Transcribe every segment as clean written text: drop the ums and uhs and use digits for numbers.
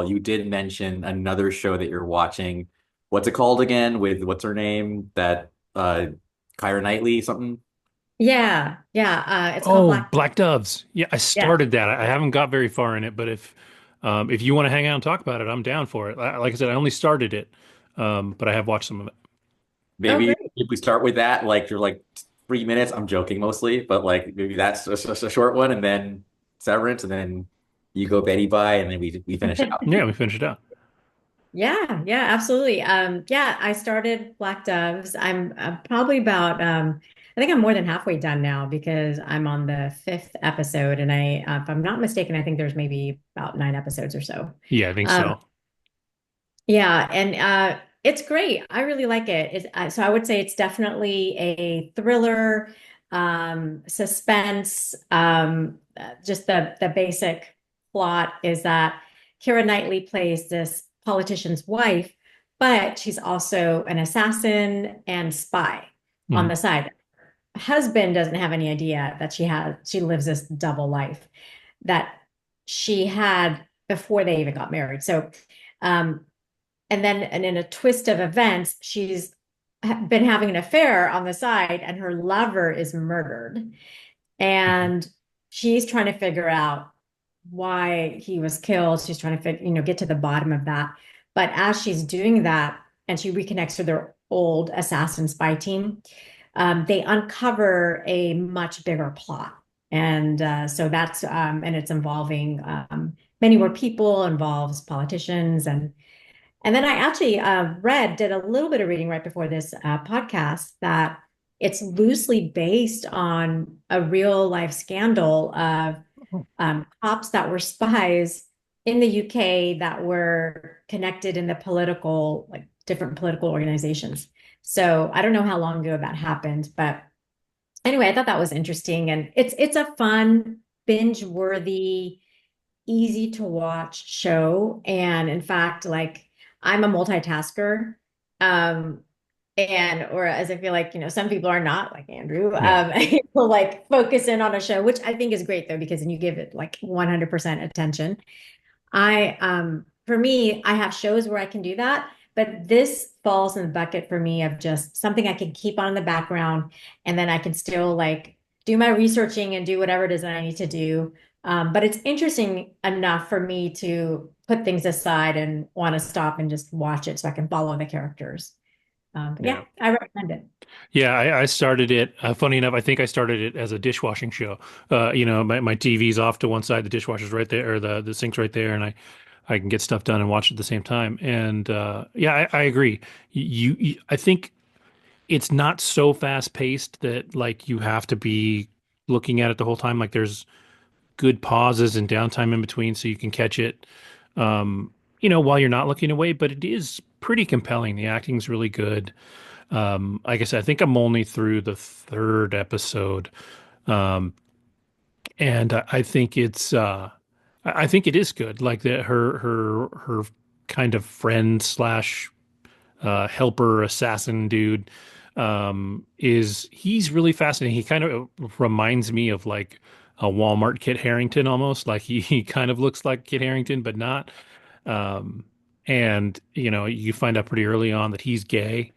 You did mention another show that you're watching. What's it called again? With what's her name? That Kiera Knightley something? Yeah. It's called Oh, Black. Black Doves. Yeah, I Yeah. started that. I haven't got very far in it, but if you want to hang out and talk about it, I'm down for it. Like I said, I only started it, but I have watched some of it. Oh, Maybe great. if we start with that, like you're like 3 minutes. I'm joking mostly, but like maybe that's just a short one, and then Severance, and then you go Betty by, and then we finish out. Yeah, we finished it out. Yeah, absolutely. Yeah, I started Black Doves. I'm probably about I think I'm more than halfway done now because I'm on the fifth episode, and if I'm not mistaken, I think there's maybe about 9 episodes or so. Yeah, I think Um, so. yeah, and it's great. I really like it. So I would say it's definitely a thriller, suspense. Just the basic plot is that Keira Knightley plays this politician's wife, but she's also an assassin and spy on Mhm. the side. Husband doesn't have any idea that she lives this double life that she had before they even got married. So um, and in a twist of events, she's been having an affair on the side, and her lover is murdered. Mhm. And she's trying to figure out why he was killed. She's trying to get to the bottom of that. But as she's doing that, and she reconnects with their old assassin spy team, they uncover a much bigger plot. And so and it's involving many more people, involves politicians, and then I actually did a little bit of reading right before this podcast that it's loosely based on a real life scandal of Oh, cops that were spies in the UK that were connected in the like different political organizations. So I don't know how long ago that happened, but anyway, I thought that was interesting, and it's a fun, binge-worthy, easy to watch show. And in fact, like I'm a multitasker. Um, and or as I feel like, some people are not like Andrew, yeah. will like focus in on a show, which I think is great though, because then you give it like 100% attention. For me, I have shows where I can do that, but this falls in the bucket for me of just something I can keep on in the background, and then I can still like do my researching and do whatever it is that I need to do. But it's interesting enough for me to put things aside and want to stop and just watch it so I can follow the characters. But yeah, Yeah. I recommend it. Yeah, I started it. Funny enough, I think I started it as a dishwashing show. My TV's off to one side, the dishwasher's right there, or the sink's right there, and I can get stuff done and watch at the same time. And yeah, I agree. I think it's not so fast paced that like you have to be looking at it the whole time. Like there's good pauses and downtime in between, so you can catch it. While you're not looking away. But it is pretty compelling. The acting's really good. Like I said, I think I'm only through the third episode, um, and I think I think it is good. Like her kind of friend slash helper assassin dude is he's really fascinating. He kind of reminds me of like a Walmart Kit Harington almost. Like he kind of looks like Kit Harington, but not. Um, and you find out pretty early on that he's gay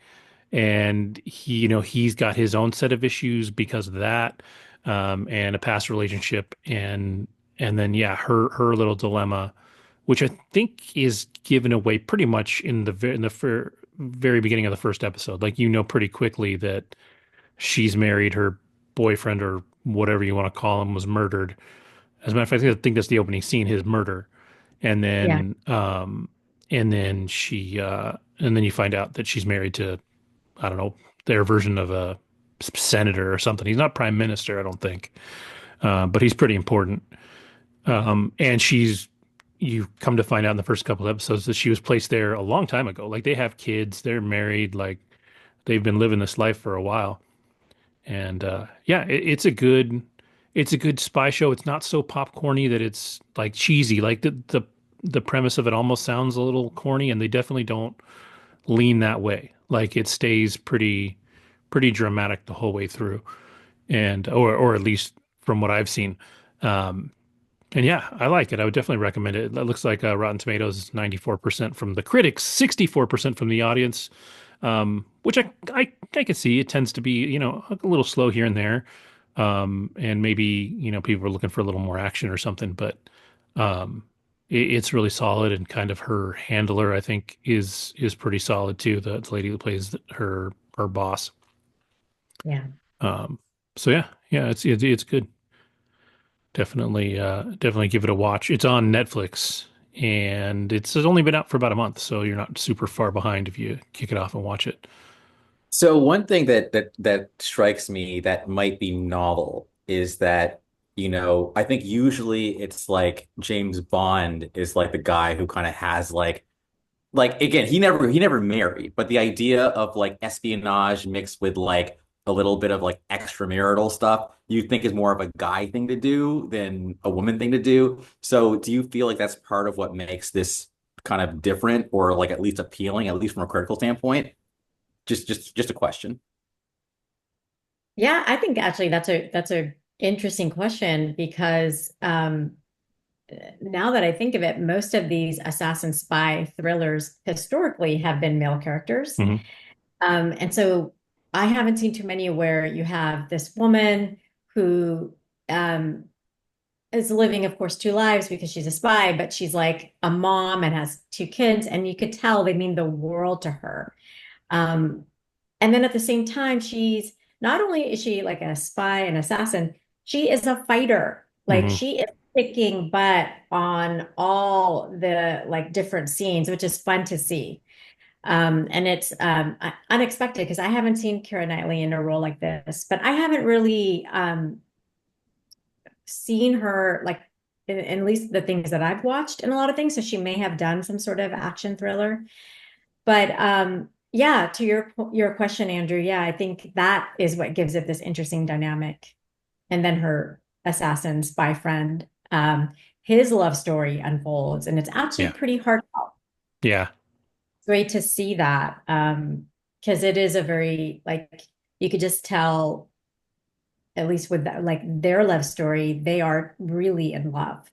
and he's got his own set of issues because of that, and a past relationship, and then yeah, her little dilemma, which I think is given away pretty much in the very beginning of the first episode. Like pretty quickly that she's married, her boyfriend or whatever you want to call him was murdered. As a matter of fact, I think that's the opening scene, his murder, and Yeah. then and then you find out that she's married to I don't know, their version of a senator or something. He's not prime minister, I don't think, but he's pretty important. And you come to find out in the first couple of episodes that she was placed there a long time ago. Like they have kids, they're married, like they've been living this life for a while. And yeah, it's a good spy show. It's not so popcorny that it's like cheesy. Like the premise of it almost sounds a little corny, and they definitely don't lean that way. Like it stays pretty dramatic the whole way through, and or at least from what I've seen. Um, And yeah, I like it. I would definitely recommend it. That looks like Rotten Tomatoes is 94% from the critics, 64% from the audience, which I can see. It tends to be, a little slow here and there. And maybe, people are looking for a little more action or something, but um, it's really solid. And kind of her handler, I think, is pretty solid too. The lady who plays her boss. Yeah. Um, so yeah, it's good. Definitely give it a watch. It's on Netflix and it's only been out for about a month, so you're not super far behind if you kick it off and watch it. So one thing that strikes me that might be novel is that, I think usually it's like James Bond is like the guy who kind of has like again, he never married, but the idea of like espionage mixed with like a little bit of like extramarital stuff, you think is more of a guy thing to do than a woman thing to do. So do you feel like that's part of what makes this kind of different or like at least appealing, at least from a critical standpoint? Just a question. Yeah, I think actually that's a interesting question because now that I think of it, most of these assassin spy thrillers historically have been male characters. Hmm. And so I haven't seen too many where you have this woman who um, is living, of course, two lives because she's a spy, but she's like a mom and has two kids, and you could tell they mean the world to her. Um, and then at the same time, she's not only is she like a spy and assassin, she is a fighter. Like Hmm. she is kicking butt on all the like different scenes, which is fun to see. And it's unexpected because I haven't seen Keira Knightley in a role like this, but I haven't really seen her like in at least the things that I've watched in a lot of things. So she may have done some sort of action thriller. But yeah, to your question, Andrew, yeah, I think that is what gives it this interesting dynamic. And then her assassin spy friend, his love story unfolds, and it's actually Yeah. pretty heartfelt. Yeah. Great to see that because it is a very like you could just tell at least with that, like their love story, they are really in love.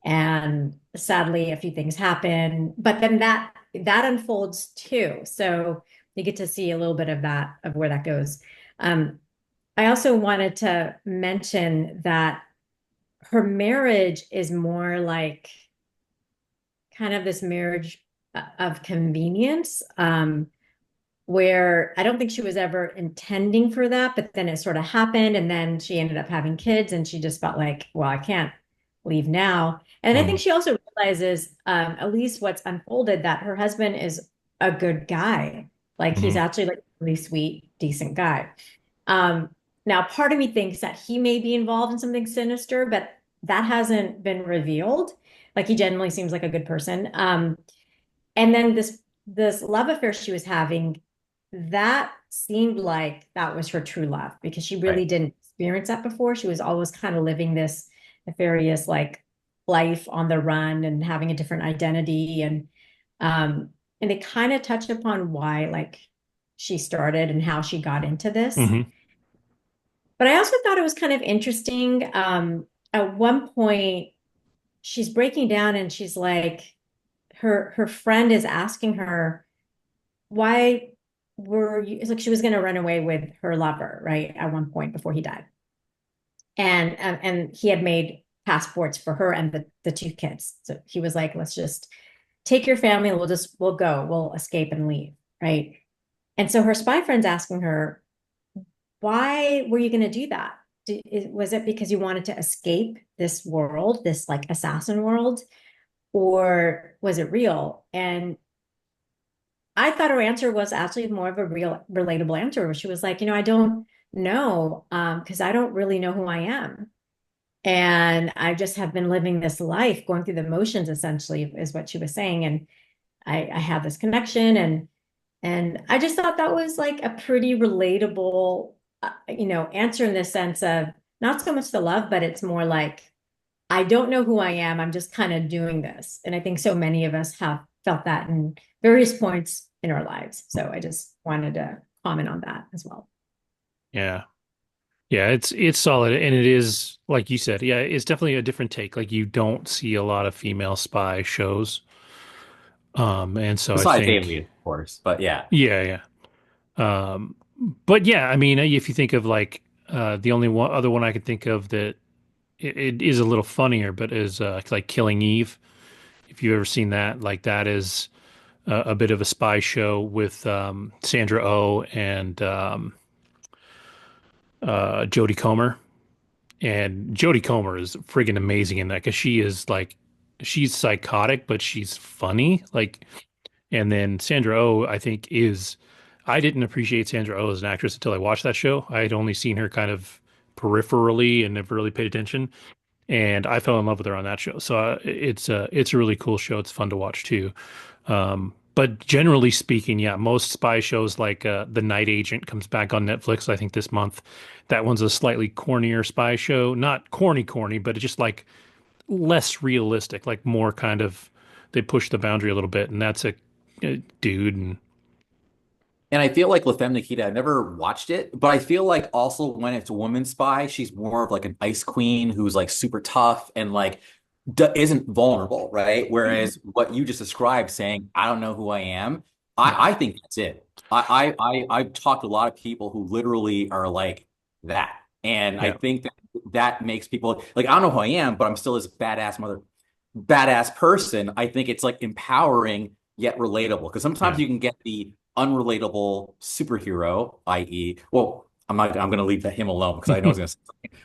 And sadly, a few things happen, but then that unfolds too. So you get to see a little bit of that of where that goes. Um, I also wanted to mention that her marriage is more like kind of this marriage of convenience. Where I don't think she was ever intending for that, but then it sort of happened. And then she ended up having kids and she just felt like, well, I can't leave now. And I think Hmm. she also realizes, at least what's unfolded, that her husband is a good guy. Like he's Hmm. actually like a really sweet, decent guy. Um, Now, part of me thinks that he may be involved in something sinister, but that hasn't been revealed. Like he generally seems like a good person. And then this love affair she was having, that seemed like that was her true love because she Right. really didn't experience that before. She was always kind of living this nefarious like life on the run and having a different identity um and they kind of touch upon why like she started and how she got into this. Hmm. But I also thought it was kind of interesting. At one point she's breaking down and she's like her friend is asking her why were you it's like she was going to run away with her lover right at one point before he died and he had made passports for her and the two kids, so he was like, let's just take your family, we'll go, we'll escape and leave, right? And so her spy friend's asking her, why were you going to do that? Was it because you wanted to escape this world, this like assassin world, or was it real? And I thought her answer was actually more of a real relatable answer where she was like, I don't know, because I don't really know who I am. And I just have been living this life, going through the motions, essentially, is what she was saying. And I have this connection and I just thought that was like a pretty relatable, answer in the sense of not so much the love, but it's more like I don't know who I am. I'm just kind of doing this. And I think so many of us have felt that in various points in our lives. So I just wanted to comment on that as well. Yeah. Yeah, it's solid, and it is like you said. Yeah, it's definitely a different take. Like you don't see a lot of female spy shows, and so I Besides think, Alien, of course. But yeah. yeah, yeah. But yeah, I mean, if you think of like the only one other one I could think of that it is a little funnier, but is like Killing Eve. If you've ever seen that, like that is a bit of a spy show with Sandra Oh and Jodie Comer. And Jodie Comer is friggin' amazing in that because she is like she's psychotic, but she's funny. Like, and then Sandra Oh, I think is I didn't appreciate Sandra Oh as an actress until I watched that show. I had only seen her kind of peripherally and never really paid attention. And I fell in love with her on that show. So it's a really cool show. It's fun to watch too. But generally speaking, yeah, most spy shows like The Night Agent comes back on Netflix, I think this month. That one's a slightly cornier spy show. Not corny, but it's just like less realistic, like more kind of they push the boundary a little bit, and that's a dude and And I feel like La Femme Nikita, I've never watched it, but I feel like also when it's a woman spy, she's more of like an ice queen who's like super tough and like isn't vulnerable, right? Mhm. Whereas what you just described, saying, I don't know who I am, yeah, I think that's it. I've talked to a lot of people who literally are like that. And I yeah, think that that makes people like, I don't know who I am, but I'm still this badass person. I think it's like empowering yet relatable because sometimes yeah. you can get the unrelatable superhero, i.e., well, I'm going to leave him alone because I know it's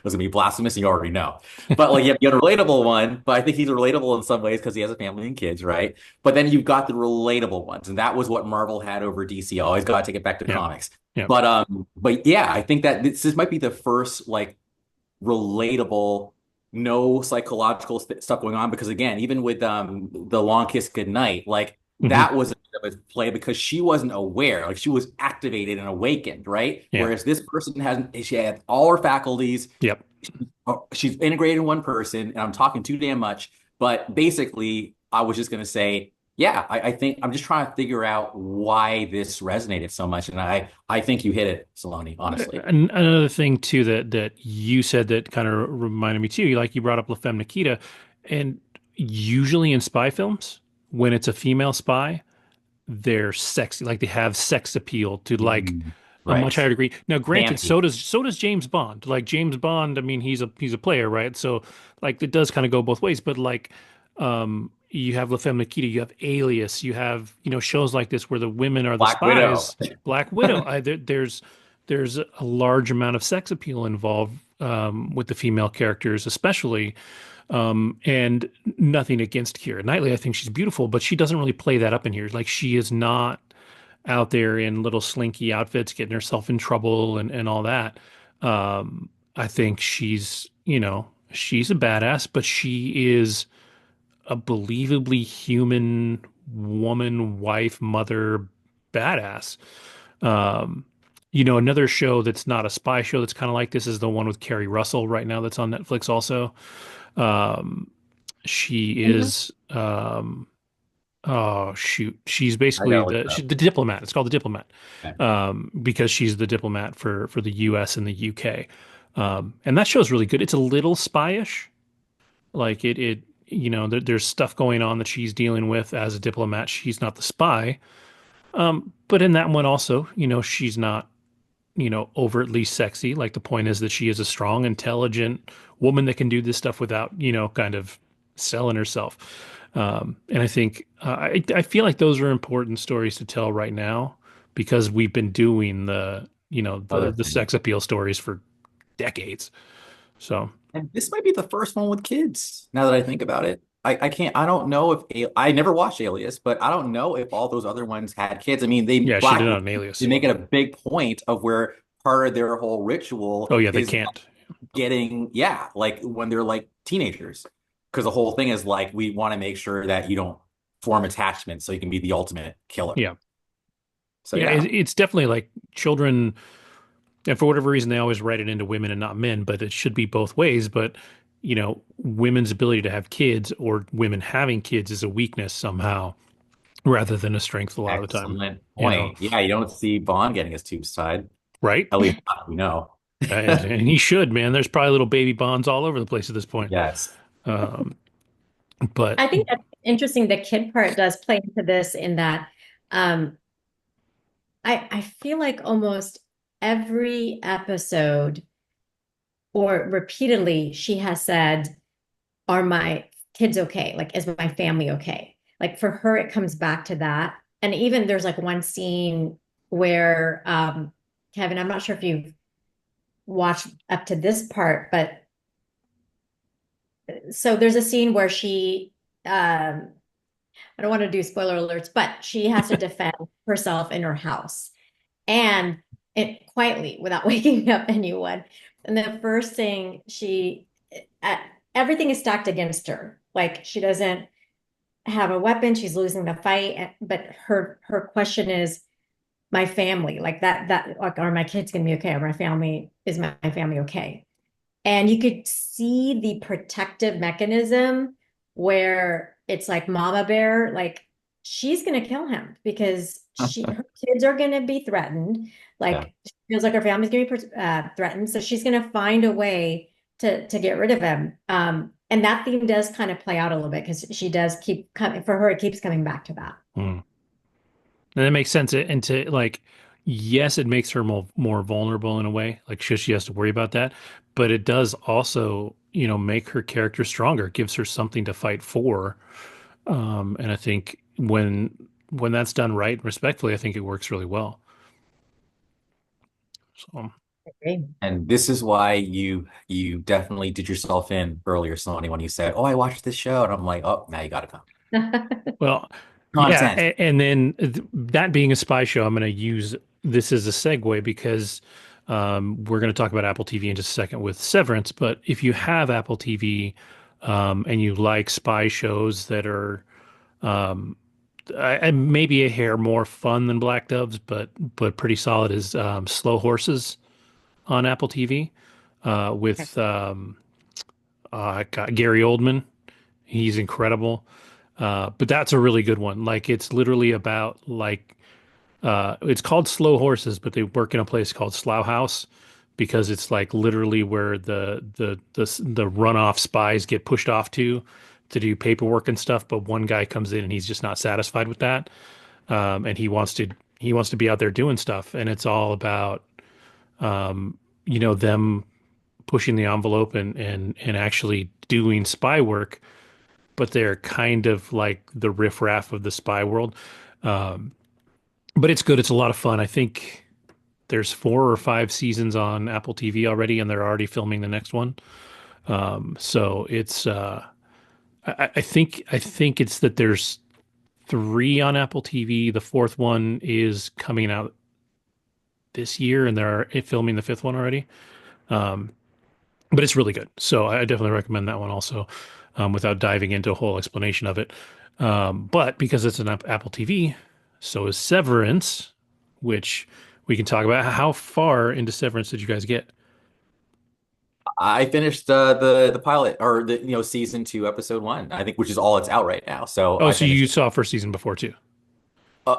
gonna be blasphemous and you already know. But like you have the unrelatable one, but I think he's relatable in some ways because he has a family and kids, right? But then you've got the relatable ones, and that was what Marvel had over DC. Always got to take it back to Yeah. comics. Yeah. But yeah, I think that this might be the first like relatable, no psychological stuff going on. Because again, even with the Long Kiss Goodnight, like Hmm. that was a bit of a play because she wasn't aware, like she was activated and awakened, right? Yeah. Whereas this person hasn't, she had all her faculties, Yep. she's integrated in one person, and I'm talking too damn much. But basically, I was just going to say, yeah, I think I'm just trying to figure out why this resonated so much, and I think you hit it, Saloni. Honestly, Another thing too that you said that kind of reminded me too, like you brought up La Femme Nikita, and usually in spy films, when it's a female spy, they're sexy, like they have sex appeal to like mm, a much right? higher degree. Now, granted, Fancy, so does James Bond. Like James Bond, I mean, he's a player, right? So like it does kind of go both ways. But like, you have La Femme Nikita, you have Alias, you have shows like this where the women are the Black Widow. spies. Black Widow. There's a large amount of sex appeal involved with the female characters, especially. And nothing against Kiera Knightley. I think she's beautiful, but she doesn't really play that up in here. Like she is not out there in little slinky outfits, getting herself in trouble and all that. I think she's a badass, but she is a believably human woman, wife, mother, badass. Um, another show that's not a spy show that's kind of like this is the one with Carrie Russell right now that's on Netflix also. Um, she Mhm. is Oh shoot. She's I basically gotta look it she's up. the diplomat. It's called the diplomat. Okay. Because she's the diplomat for the US and the UK. And that show's really good. It's a little spyish. Like there's stuff going on that she's dealing with as a diplomat. She's not the spy. But in that one also, she's not, overtly sexy. Like the point is that she is a strong, intelligent woman that can do this stuff without, kind of selling herself. And I think I feel like those are important stories to tell right now because we've been doing the Other the thing. sex appeal stories for decades. So And this might be the first one with kids, now that I think about it. I can't, I don't know if, I never watched Alias, but I don't know if all those other ones had kids. I mean, yeah, she did it on They Alias. make it a big point of where part of their whole ritual Oh yeah, they is can't. getting, yeah, like when they're like teenagers. Because the whole thing is like, we want to make sure that you don't form attachment so you can be the ultimate killer. Yeah, So yeah, yeah, it's definitely like children. And for whatever reason, they always write it into women and not men, but it should be both ways. But, women's ability to have kids or women having kids is a weakness somehow rather than a strength a lot of the time, excellent you know, point. Yeah, you don't see Bond getting his tubes tied, right? at least not we know. And he should, man. There's probably little baby bonds all over the place at this point. Yes. Um, but I think that's interesting. The kid part does play into this in that um, I feel like almost every episode or repeatedly she has said, "Are my kids okay? Like, is my family okay?" Like for her, it comes back to that. And even there's like one scene where Kevin, I'm not sure if you've watched up to this part, but so there's a scene where she I don't want to do spoiler alerts, but she has to defend herself in her house and it quietly without waking up anyone. And the first thing uh, everything is stacked against her. Like she doesn't have a weapon, she's losing the fight. But her question is, my family, like that, like, are my kids gonna be okay? Are my family, is my family okay? And you could see the protective mechanism where it's like mama bear, like she's going to kill him because her kids are going to be threatened. Yeah. Like she feels like her family's going to be threatened. So she's going to find a way to get rid of him. And that theme does kind of play out a little bit because she does keep coming for her. It keeps coming back to that. hmm. And it makes sense. And to like, yes, it makes her more vulnerable in a way. Like she has to worry about that, but it does also, make her character stronger. It gives her something to fight for. And I think when that's done right, and respectfully, I think it works really well. So, Okay. And this is why you definitely did yourself in earlier, Salony, when you said, "Oh, I watched this show," and I'm like, "Oh, now you got to come." well, yeah, Content. and then that being a spy show, I'm going to use this as a segue because we're going to talk about Apple TV in just a second with Severance. But if you have Apple TV and you like spy shows that are um, maybe a hair more fun than Black Doves, but pretty solid, is Slow Horses on Apple TV with Gary Oldman. He's incredible. But that's a really good one. Like it's literally about like it's called Slow Horses, but they work in a place called Slough House because it's like literally where the runoff spies get pushed off to do paperwork and stuff. But one guy comes in and he's just not satisfied with that, and he wants to be out there doing stuff, and it's all about them pushing the envelope and actually doing spy work, but they're kind of like the riffraff of the spy world. Um, but it's good. It's a lot of fun. I think there's 4 or 5 seasons on Apple TV already, and they're already filming the next one. So it's I think it's that there's 3 on Apple TV. The fourth one is coming out this year, and they're filming the fifth one already. Um, but it's really good. So I definitely recommend that one also, without diving into a whole explanation of it. But because it's an Apple TV, so is Severance, which we can talk about. How far into Severance did you guys get? I finished the pilot or the season 2, episode 1, I think, which is all it's out right now. So Oh, I so you finished. saw first season before too.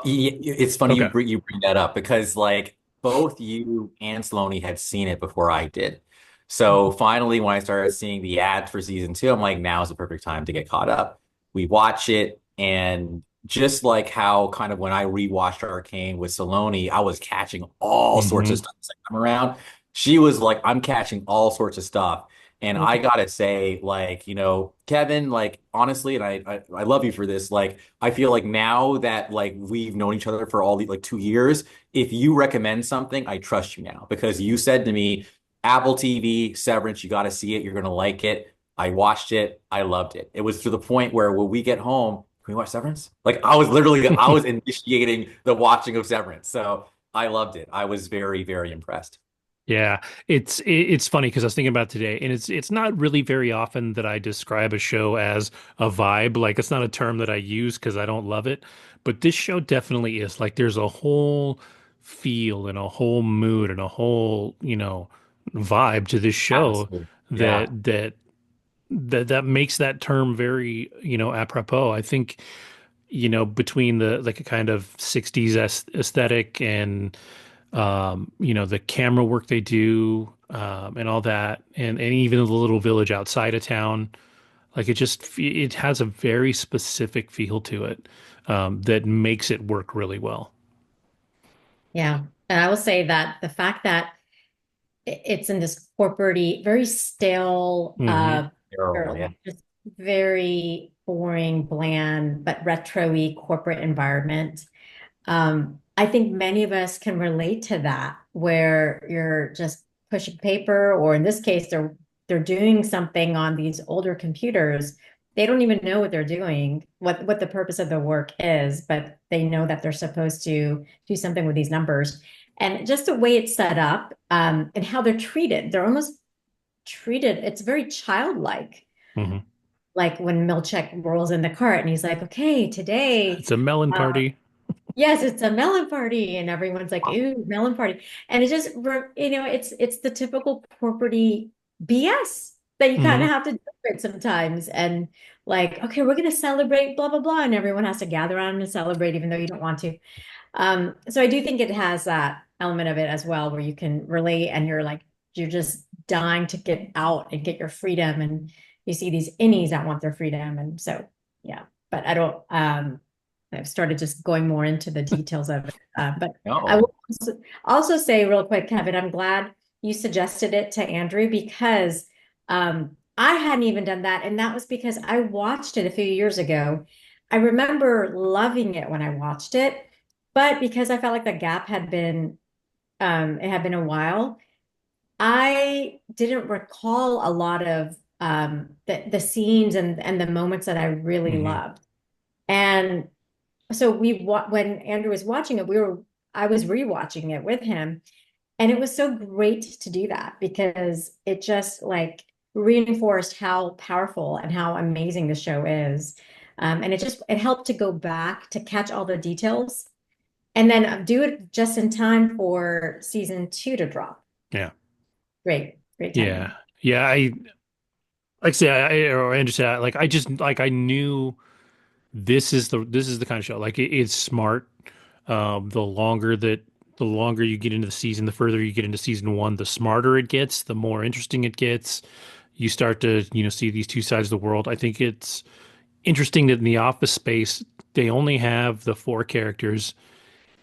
It's funny Okay. you bring that up because like both you and Saloni had seen it before I did. So finally, when I started seeing the ads for season 2, I'm like, now's the perfect time to get caught up. We watch it, and just like how kind of when I rewatched Arcane with Saloni, I was catching all sorts of Hmm. stuff this time around. She was like, I'm catching all sorts of stuff. And I Okay. gotta say, like, Kevin, like, honestly, and I love you for this. Like, I feel like now that like we've known each other for all the like 2 years, if you recommend something, I trust you now because you said to me, Apple TV, Severance, you got to see it. You're gonna like it. I watched it. I loved it. It was to the point where when we get home, can we watch Severance? Like I was initiating the watching of Severance. So I loved it. I was very, very impressed. Yeah, it's funny because I was thinking about it today, and it's not really very often that I describe a show as a vibe. Like it's not a term that I use because I don't love it, but this show definitely is. Like there's a whole feel and a whole mood and a whole vibe to this show Atmosphere. Yeah. that makes that term very apropos. I think between the like a kind of 60s aesthetic and the camera work they do. and all that, and even the little village outside of town. Like it has a very specific feel to it that makes it work really well. Yeah. And I will say that the fact that it's in this corporate very stale, Hmm. Terrible, yeah. just very boring, bland, but retro-y corporate environment. I think many of us can relate to that, where you're just pushing paper, or in this case, they're doing something on these older computers. They don't even know what they're doing, what the purpose of the work is, but they know that they're supposed to do something with these numbers. And just the way it's set up, and how they're treated, they're almost treated, it's very childlike. Hmm. Like when Milchek rolls in the cart and he's like, okay, today, It's a melon party. yes, it's a melon party, and everyone's like, "Ooh, melon party," and it just, it's the typical corporate BS that you kind of Hmm. have to do it sometimes, and like, okay, we're gonna celebrate, blah blah blah, and everyone has to gather around and celebrate, even though you don't want to. So I do think it has that element of it as well, where you can relate, and you're just dying to get out and get your freedom, and you see these innies that want their freedom, and so yeah, but I don't. I've started just going more into the details of it. But I No. will also say real quick, Kevin, I'm glad you suggested it to Andrew, because I hadn't even done that. And that was because I watched it a few years ago. I remember loving it when I watched it, but because I felt like the gap had been, it had been a while, I didn't recall a lot of the scenes and the moments that I really Hmm. loved. And so when Andrew was watching it, I was rewatching it with him, and it was so great to do that, because it just like reinforced how powerful and how amazing the show is. And it helped to go back to catch all the details, and then do it just in time for season 2 to drop. Yeah. Great Yeah. timing. Yeah. Like I say, or I understand. Like I just like I knew this is the kind of show. Like it's smart. The longer you get into the season, the further you get into season one, the smarter it gets, the more interesting it gets. You start to, see these two sides of the world. I think it's interesting that in the office space, they only have the four characters,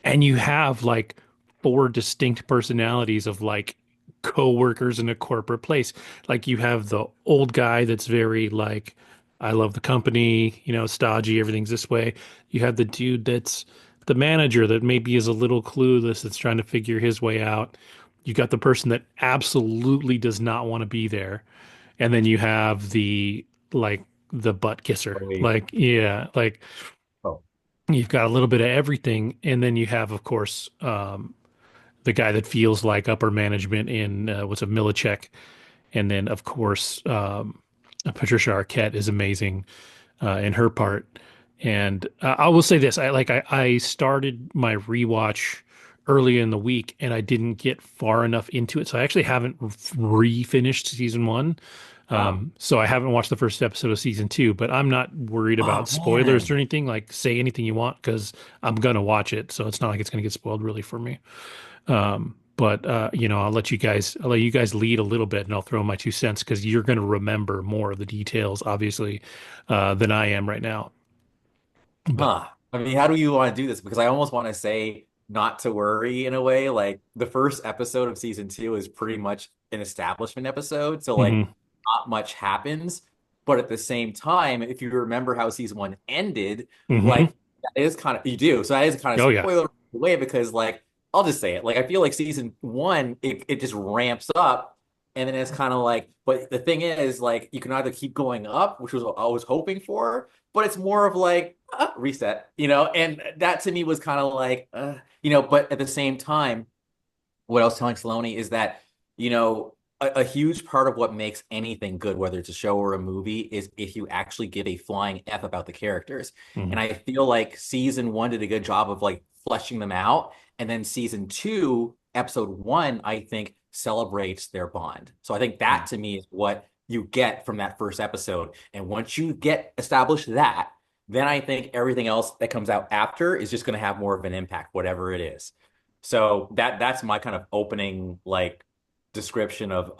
and you have like four distinct personalities of like co-workers in a corporate place. Like you have the old guy that's very like, I love the company, stodgy, everything's this way. You have the dude that's the manager that maybe is a little clueless, that's trying to figure his way out. You got the person that absolutely does not want to be there. And then you have like the butt kisser. Really. Like, yeah, like Oh, you've got a little bit of everything, and then you have, of course, the guy that feels like upper management in what's a Milicek, and then of course Patricia Arquette is amazing in her part. And I will say this: I started my rewatch early in the week, and I didn't get far enough into it, so I actually haven't re-finished season one. wow. So I haven't watched the first episode of season two, but I'm not worried Oh about spoilers or man. anything. Like, say anything you want because I'm gonna watch it, so it's not like it's gonna get spoiled really for me. But I'll let you guys lead a little bit, and I'll throw my 2 cents because you're gonna remember more of the details, obviously, than I am right now. But Huh. I mean, how do you want to do this? Because I almost want to say not to worry in a way. Like the first episode of season 2 is pretty much an establishment episode. So like hmm not much happens. But at the same time, if you remember how season 1 ended, hmm like that is kind of you do. So that is kind of Oh yeah. spoiler away because like I'll just say it. Like I feel like season 1, it just ramps up and then it's kind of like, but the thing is, like, you can either keep going up, which was what I was hoping for, but it's more of like reset, and that to me was kind of like, but at the same time, what I was telling Saloni is that, a huge part of what makes anything good, whether it's a show or a movie, is if you actually give a flying F about the characters. hmm And I feel like season 1 did a good job of like fleshing them out. And then season 2, episode 1, I think celebrates their bond. So I think that to me is what you get from that first episode. And once you get established that, then I think everything else that comes out after is just going to have more of an impact, whatever it is. So that's my kind of opening like description of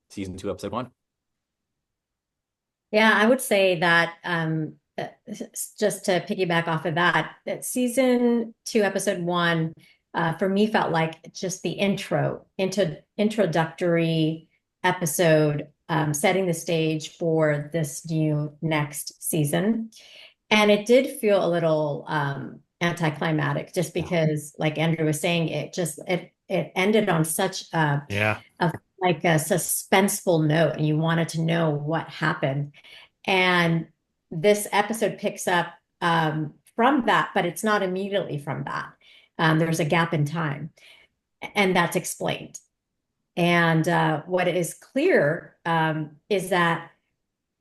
season 2, episode 1? Yeah, I would say that just to piggyback off of that, that season two, episode one, for me felt like just the into introductory episode, setting the stage for this new next season. And it did feel a little anticlimactic just because, like Andrew was saying, it ended on such Yeah. a like a suspenseful note, and you wanted to know what happened. And this episode picks up from that, but it's not immediately from that. There's a gap in time, and that's explained. And what is clear is that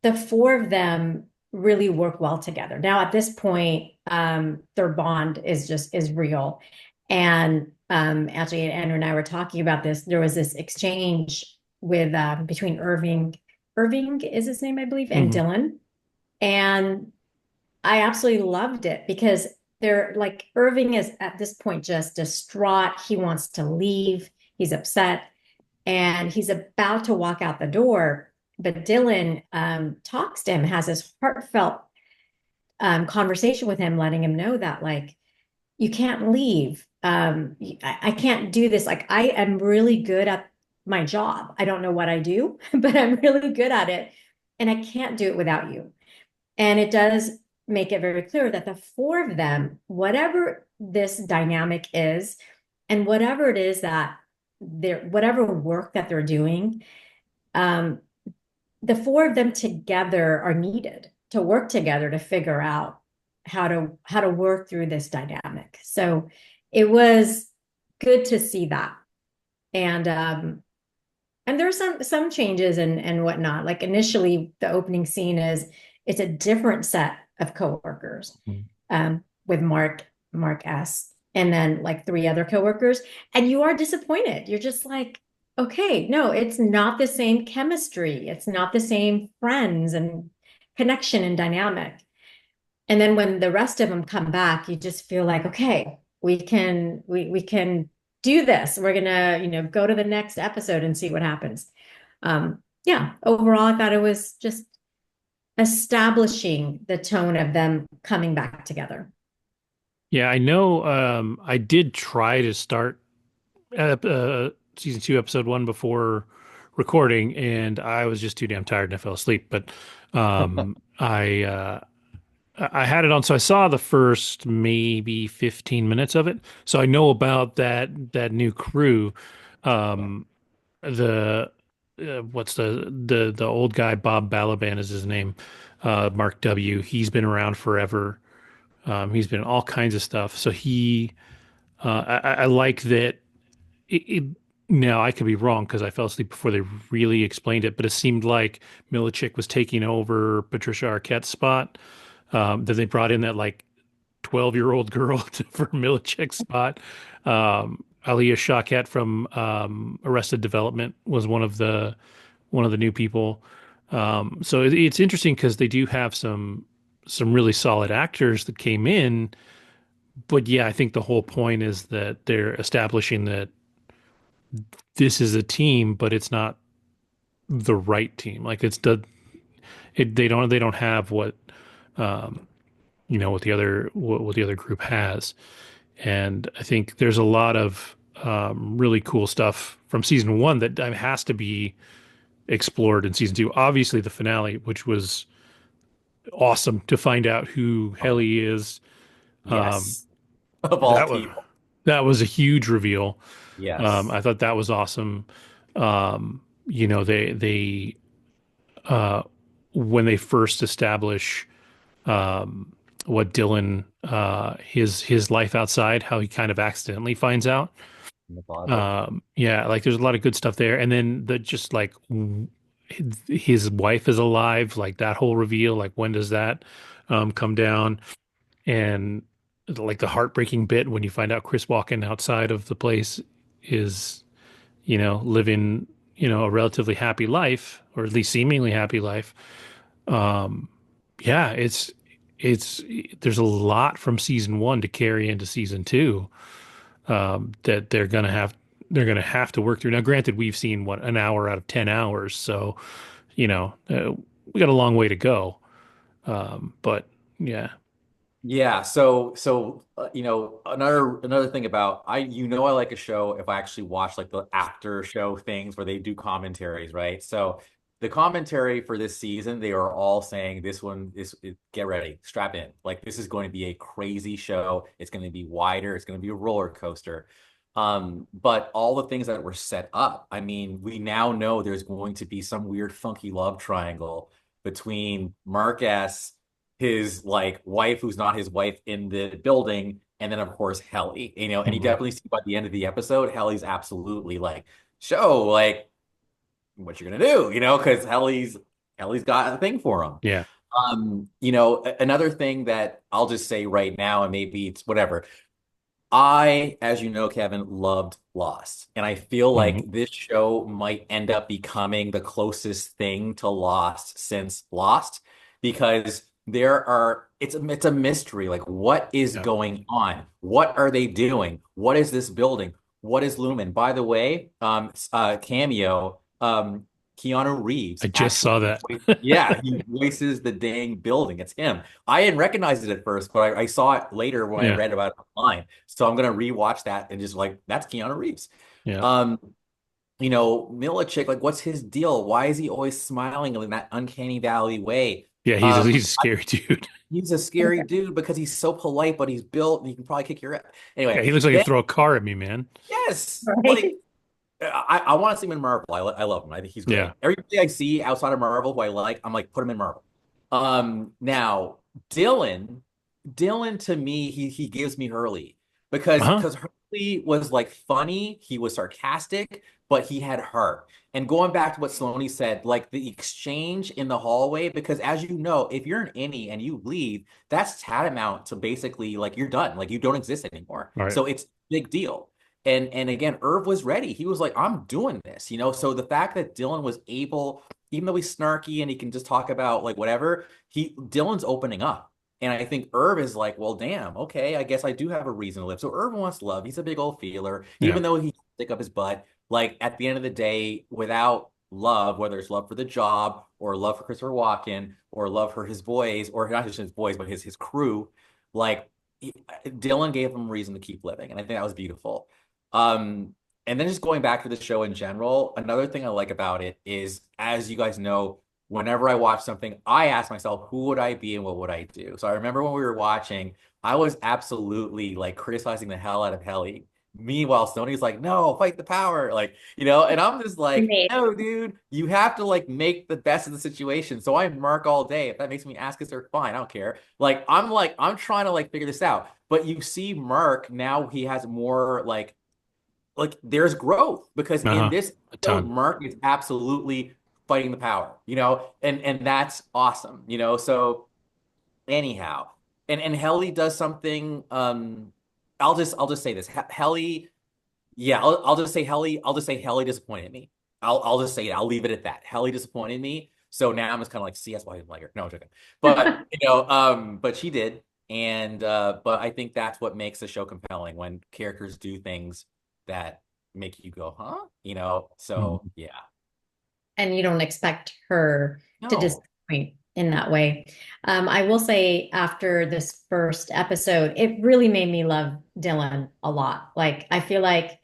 the four of them really work well together. Now, at this point, their bond is real. And actually, Andrew and I were talking about this. There was this exchange with between Irving is his name, I believe, and Hmm. Dylan. And I absolutely loved it because they're like Irving is at this point just distraught. He wants to leave. He's upset and he's about to walk out the door. But Dylan talks to him, has this heartfelt conversation with him, letting him know that like you can't leave. I can't do this. Like I am really good at my job. I don't know what I do, but I'm really good at it, and I can't do it without you. And it does make it very clear that the four of them, whatever this dynamic is, and whatever it is that whatever work that they're doing, um, the four of them together are needed to work together to figure out how to work through this dynamic. So it was good to see that. And there are some changes and whatnot. Like initially, the opening scene is it's a different set of coworkers with Mark S. And then like three other coworkers, and you are disappointed. You're just like, okay, no, it's not the same chemistry. It's not the same friends and connection and dynamic. And then when the rest of them come back, you just feel like, okay, we can do this. We're gonna, go to the next episode and see what happens. Yeah, overall, I thought it was just establishing the tone of them coming back together. Yeah, I know. I did try to start season 2, episode 1 before recording, and I was just too damn tired and I fell asleep. But I had it on, so I saw the first maybe 15 minutes of it. So I know about that new crew. Um, the what's the old guy, Bob Balaban is his name. Mark W. He's been around forever. He's been in all kinds of stuff. So I like that. It, now I could be wrong because I fell asleep before they really explained it, but it seemed like Milicic was taking over Patricia Arquette's spot. That they brought in that like 12-year-old girl for Milicic's spot. Aliyah Shawkat from Arrested Development was one of the new people. So it's interesting because they do have some really solid actors that came in, but yeah, I think the whole point is that they're establishing that this is a team, but it's not the right team. Like they don't have what what the other group has. And I think there's a lot of really cool stuff from season 1 that has to be explored in season 2. Obviously, the finale, which was awesome to find out who Helly is. Um, Yes, of all that was people. that was a huge reveal. Yes. I thought that was awesome. They uh, when they first establish what Dylan his life outside, how he kind of accidentally finds out. In the closet. Yeah, like there's a lot of good stuff there, and then the just like his wife is alive, like that whole reveal. Like when does that come down? And like the heartbreaking bit when you find out Chris Walken outside of the place is living a relatively happy life, or at least seemingly happy life. Um, yeah, it's there's a lot from season 1 to carry into season 2 that they're gonna have. they're gonna have to work through. Now, granted, we've seen what, an hour out of 10 hours, so we got a long way to go. But yeah. Yeah, another thing about I like a show if I actually watch like the after show things where they do commentaries, right? So the commentary for this season, they are all saying get ready, strap in. Like this is going to be a crazy show. It's going to be wider, it's going to be a roller coaster. But all the things that were set up, I mean, we now know there's going to be some weird funky love triangle between Mark S, his like wife who's not his wife in the building, and then of course Helly, and you Mhm. definitely see by the end of the episode, Helly's absolutely like, show like what you're gonna do, because Helly's got a thing for him. Yeah. Another thing that I'll just say right now, and maybe it's whatever. I, as you know, Kevin, loved Lost. And I feel like Mhm. this show might end up becoming the closest thing to Lost since Lost, because it's a mystery. Like, what is Yeah. going on? What are they doing? What is this building? What is Lumen? By the way, cameo, Keanu Reeves I just actually, saw that. yeah, he voices the dang building. It's him. I didn't recognize it at first, but I saw it later when I Yeah. read about it online. So I'm gonna rewatch that and just like that's Keanu Reeves. Yeah. Um, Milicic, like what's his deal? Why is he always smiling in that uncanny valley way? Yeah, he's Um, he's a scary dude. he's a scary dude because he's so polite, but he's built and he can probably kick your ass. Yeah, Anyway, he looks like he'd then throw a car at me, man. yes, like Right. I want to see him in Marvel. I love him. I think he's Yeah. great. Everybody I see outside of Marvel who I like, I'm like, put him in Marvel. Now Dylan, Dylan to me, he gives me Hurley because Uh-huh. Hurley was like funny, he was sarcastic, but he had heart. And going back to what Salony said, like the exchange in the hallway, because as you know, if you're an innie and you leave, that's tantamount to basically like you're done, like you don't exist anymore. All right. So it's a big deal. And again, Irv was ready. He was like, I'm doing this. So the fact that Dylan was able, even though he's snarky and he can just talk about like whatever, Dylan's opening up. And I think Irv is like, well, damn, okay, I guess I do have a reason to live. So Irv wants love. He's a big old feeler, Yeah. even though he stick up his butt. Like at the end of the day, without love, whether it's love for the job or love for Christopher Walken or love for his boys, or not just his boys, but his crew, like Dylan gave him a reason to keep living. And I think that was beautiful. Um, and then just going back to the show in general, another thing I like about it is, as you guys know, whenever I watch something, I ask myself, who would I be and what would I do? So I remember when we were watching, I was absolutely like criticizing the hell out of Helly. Meanwhile, Sony's like, no, fight the power. Like, and I'm just like, Mate. no, dude, you have to like make the best of the situation. So I mark all day. If that makes me ask us, they're fine. I don't care. I'm trying to like figure this out. But you see Mark now, he has more like there's growth because in Uh-huh. this A episode, ton. Mark is absolutely fighting the power, and that's awesome, So anyhow, and Helly does something. I'll just say this. Helly, yeah, I'll just say Helly. I'll just say Helly disappointed me. I'll just say it. I'll leave it at that. Helly disappointed me. So now I'm just kind of like, see, that's why I didn't like her. No, I'm joking. But but she did. And but I think that's what makes the show compelling when characters do things that make you go, huh? So Mhm. yeah. And you don't expect her to No. disappoint in that way. I will say after this first episode, it really made me love Dylan a lot. Like I feel like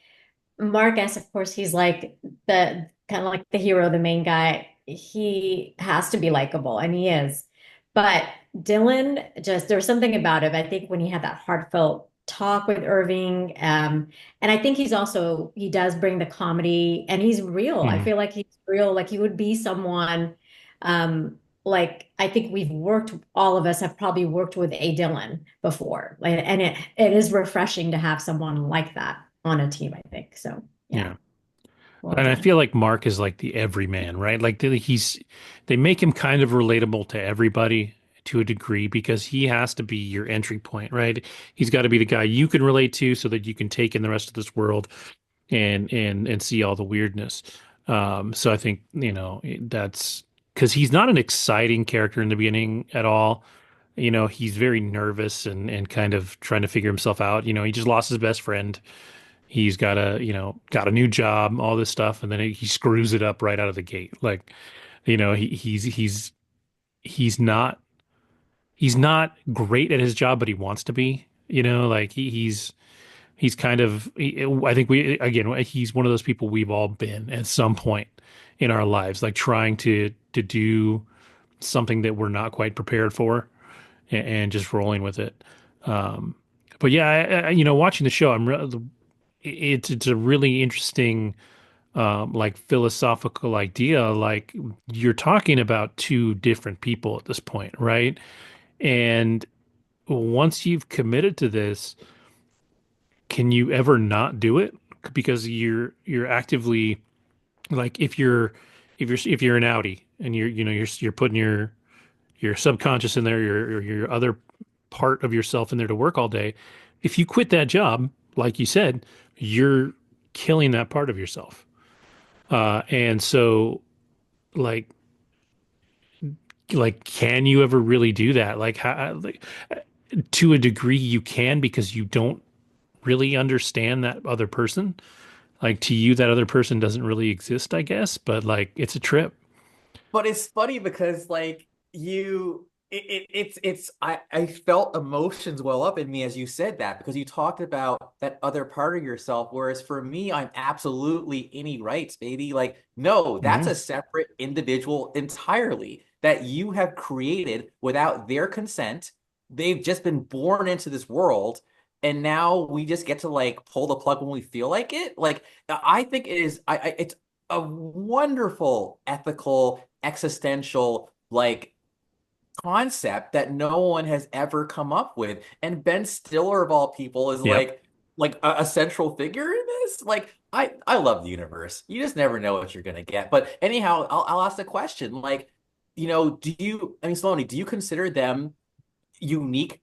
Marcus, of course, he's like the kind of like the hero, the main guy. He has to be likable, and he is. But Dylan, just there's something about it. I think when he had that heartfelt talk with Irving, and I think he does bring the comedy, and he's real. I Mhm. feel like he's real. Like he would be someone, like I think all of us have probably worked with a Dylan before, like, and it is refreshing to have someone like that on a team, I think. So yeah, Yeah. well And I done. feel like Mark is like the everyman, right? Like they make him kind of relatable to everybody to a degree because he has to be your entry point, right? He's got to be the guy you can relate to so that you can take in the rest of this world and see all the weirdness. So I think, that's because he's not an exciting character in the beginning at all. He's very nervous and kind of trying to figure himself out. He just lost his best friend. He's got got a new job, all this stuff, and then he screws it up right out of the gate. Like, he's not he's not great at his job, but he wants to be. Like he's kind of I think we again he's one of those people we've all been at some point in our lives, like trying to do something that we're not quite prepared for, and just rolling with it. Um, but yeah, watching the show, it's a really interesting like philosophical idea. Like you're talking about two different people at this point, right? And once you've committed to this, can you ever not do it? Because you're actively like if you're an Audi and you're putting your subconscious in there, your other part of yourself in there to work all day. If you quit that job, like you said, you're killing that part of yourself. And so like can you ever really do that? Like how to a degree you can because you don't really understand that other person. Like to you, that other person doesn't really exist, I guess, but like it's a trip. But it's funny because like I felt emotions well up in me as you said that because you talked about that other part of yourself. Whereas for me, I'm absolutely any rights, baby. Like, no, that's Hmm. a separate individual entirely that you have created without their consent. They've just been born into this world. And now we just get to like pull the plug when we feel like it. Like I think it is it's a wonderful ethical existential like concept that no one has ever come up with. And Ben Stiller of all people is Yep. like a central figure in this. Like I love the universe. You just never know what you're gonna get. But anyhow, I'll ask the question. Like, do you I mean Saloni, do you consider them unique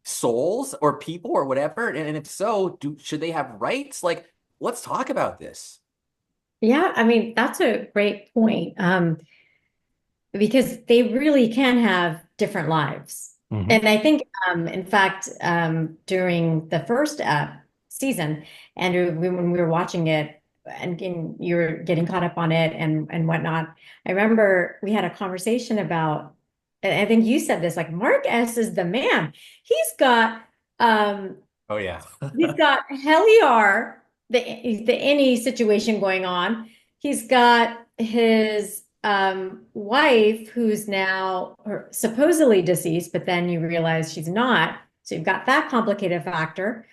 souls or people or whatever? And if so, do should they have rights? Like, let's talk about this. Yeah, I mean, that's a great point. Because they really can have different lives. Hmm. And I think, in fact, during the first season, Andrew, when we were watching it and you were getting caught up on it and whatnot, I remember we had a conversation about, and I think you said this, like Mark S is the man. He's got um, Oh yeah. He's got Heliar, the any situation going on. He's got his wife, who's now supposedly deceased, but then you realize she's not. So you've got that complicated factor.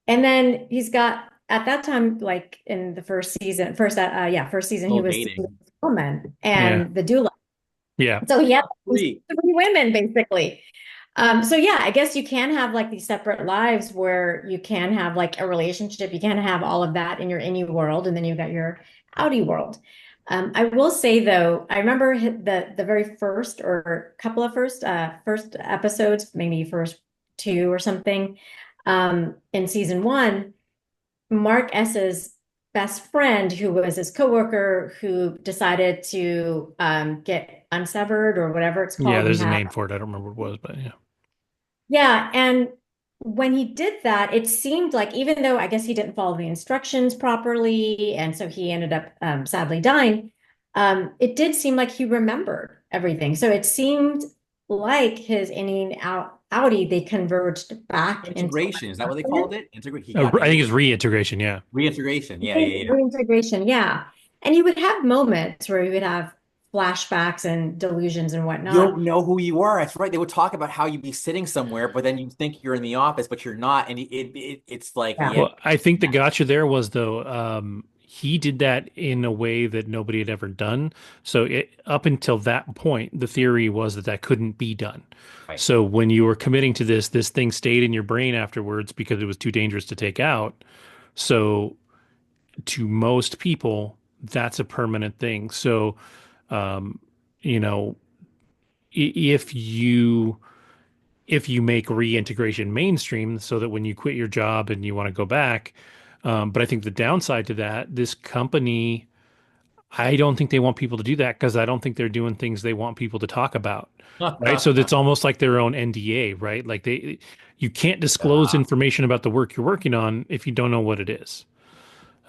And then he's got at that time, like in the first season, he Still was seeing dating. this woman Yeah. and the doula. Yeah. So he had these Three. three women basically. So yeah, I guess you can have like these separate lives where you can have like a relationship. You can have all of that in your innie world, and then you've got your outie world. I will say though, I remember the very first or couple of first episodes, maybe first two or something, in season one, Mark S's best friend, who was his coworker, who decided to get unsevered or whatever it's Yeah, called, and there's a have name for it. I don't remember what it was, but yeah. yeah. And when he did that, it seemed like even though I guess he didn't follow the instructions properly, and so he ended up sadly dying, it did seem like he remembered everything. So it seemed like his inning outie, they converged back into Integration, is that what they like called it? Integrate. He got I think it's integrated. reintegration. Yeah. Reintegration. Yeah, yeah, yeah. reintegration, yeah. And you would have moments where you would have flashbacks and delusions and You whatnot. don't know who you are. That's right. They would talk about how you'd be sitting somewhere, but then you think you're in the office, but you're not. And it's like, Yeah. yeah, Well, I think the gotcha there was though, he did that in a way that nobody had ever done. So up until that point, the theory was that that couldn't be done. right. So when you were committing to this thing stayed in your brain afterwards because it was too dangerous to take out. So to most people, that's a permanent thing. So, um, you know, if you make reintegration mainstream so that when you quit your job and you want to go back. But I think the downside to that, this company, I don't think they want people to do that because I don't think they're doing things they want people to talk about. Right. So it's almost like their own NDA, right? Like you can't disclose Yeah. information about the work you're working on if you don't know what it is.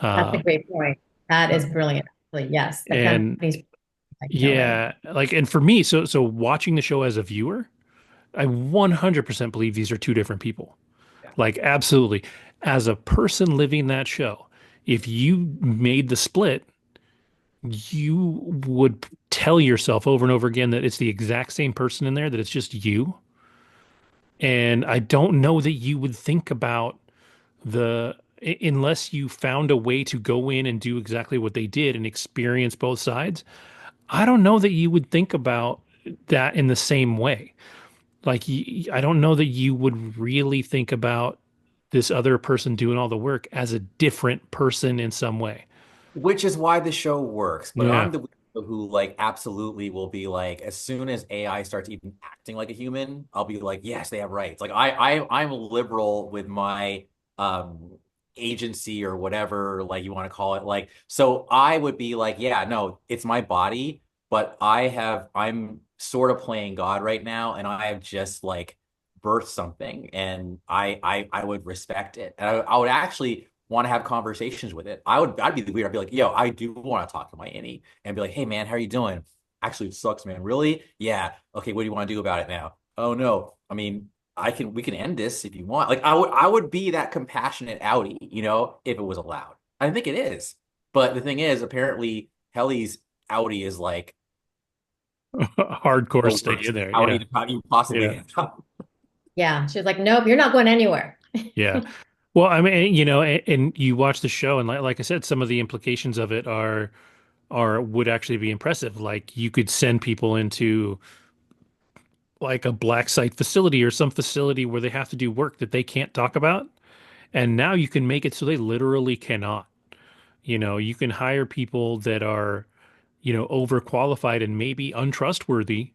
That's a Uh, great point. That is brilliant. Actually, yes, the and companies like no way. yeah, like, and for me, so watching the show as a viewer, I 100% believe these are two different people. Yeah. Like, absolutely. As a person living that show, if you made the split, you would tell yourself over and over again that it's the exact same person in there, that it's just you. And I don't know that you would think about unless you found a way to go in and do exactly what they did and experience both sides. I don't know that you would think about that in the same way. Like, I don't know that you would really think about this other person doing all the work as a different person in some way. Which is why the show works. But Yeah. I'm the weirdo who like absolutely will be like, as soon as AI starts even acting like a human, I'll be like, yes, they have rights. Like I'm liberal with my um agency or whatever like you want to call it. Like, so I would be like, yeah, no, it's my body, but I'm sort of playing God right now, and I have just like birthed something, and I would respect it. And I would actually want to have conversations with it. I'd be the weird. I'd be like, yo, I do want to talk to my innie and be like, hey man, how are you doing? Actually, it sucks, man. Really? Yeah. Okay, what do you want to do about it now? Oh no. I mean, we can end this if you want. Like I would be that compassionate outie, if it was allowed. I think it is. But the thing is, apparently Helly's outie is like Hardcore the stay in worst there. outie Yeah. you possibly Yeah. have. Yeah, she's like, nope, you're not going anywhere. Yeah. Well, I mean, and you watch the show, and like I said, some of the implications of it are would actually be impressive. Like, you could send people into like a black site facility or some facility where they have to do work that they can't talk about. And now you can make it so they literally cannot. You can hire people that are, overqualified and maybe untrustworthy,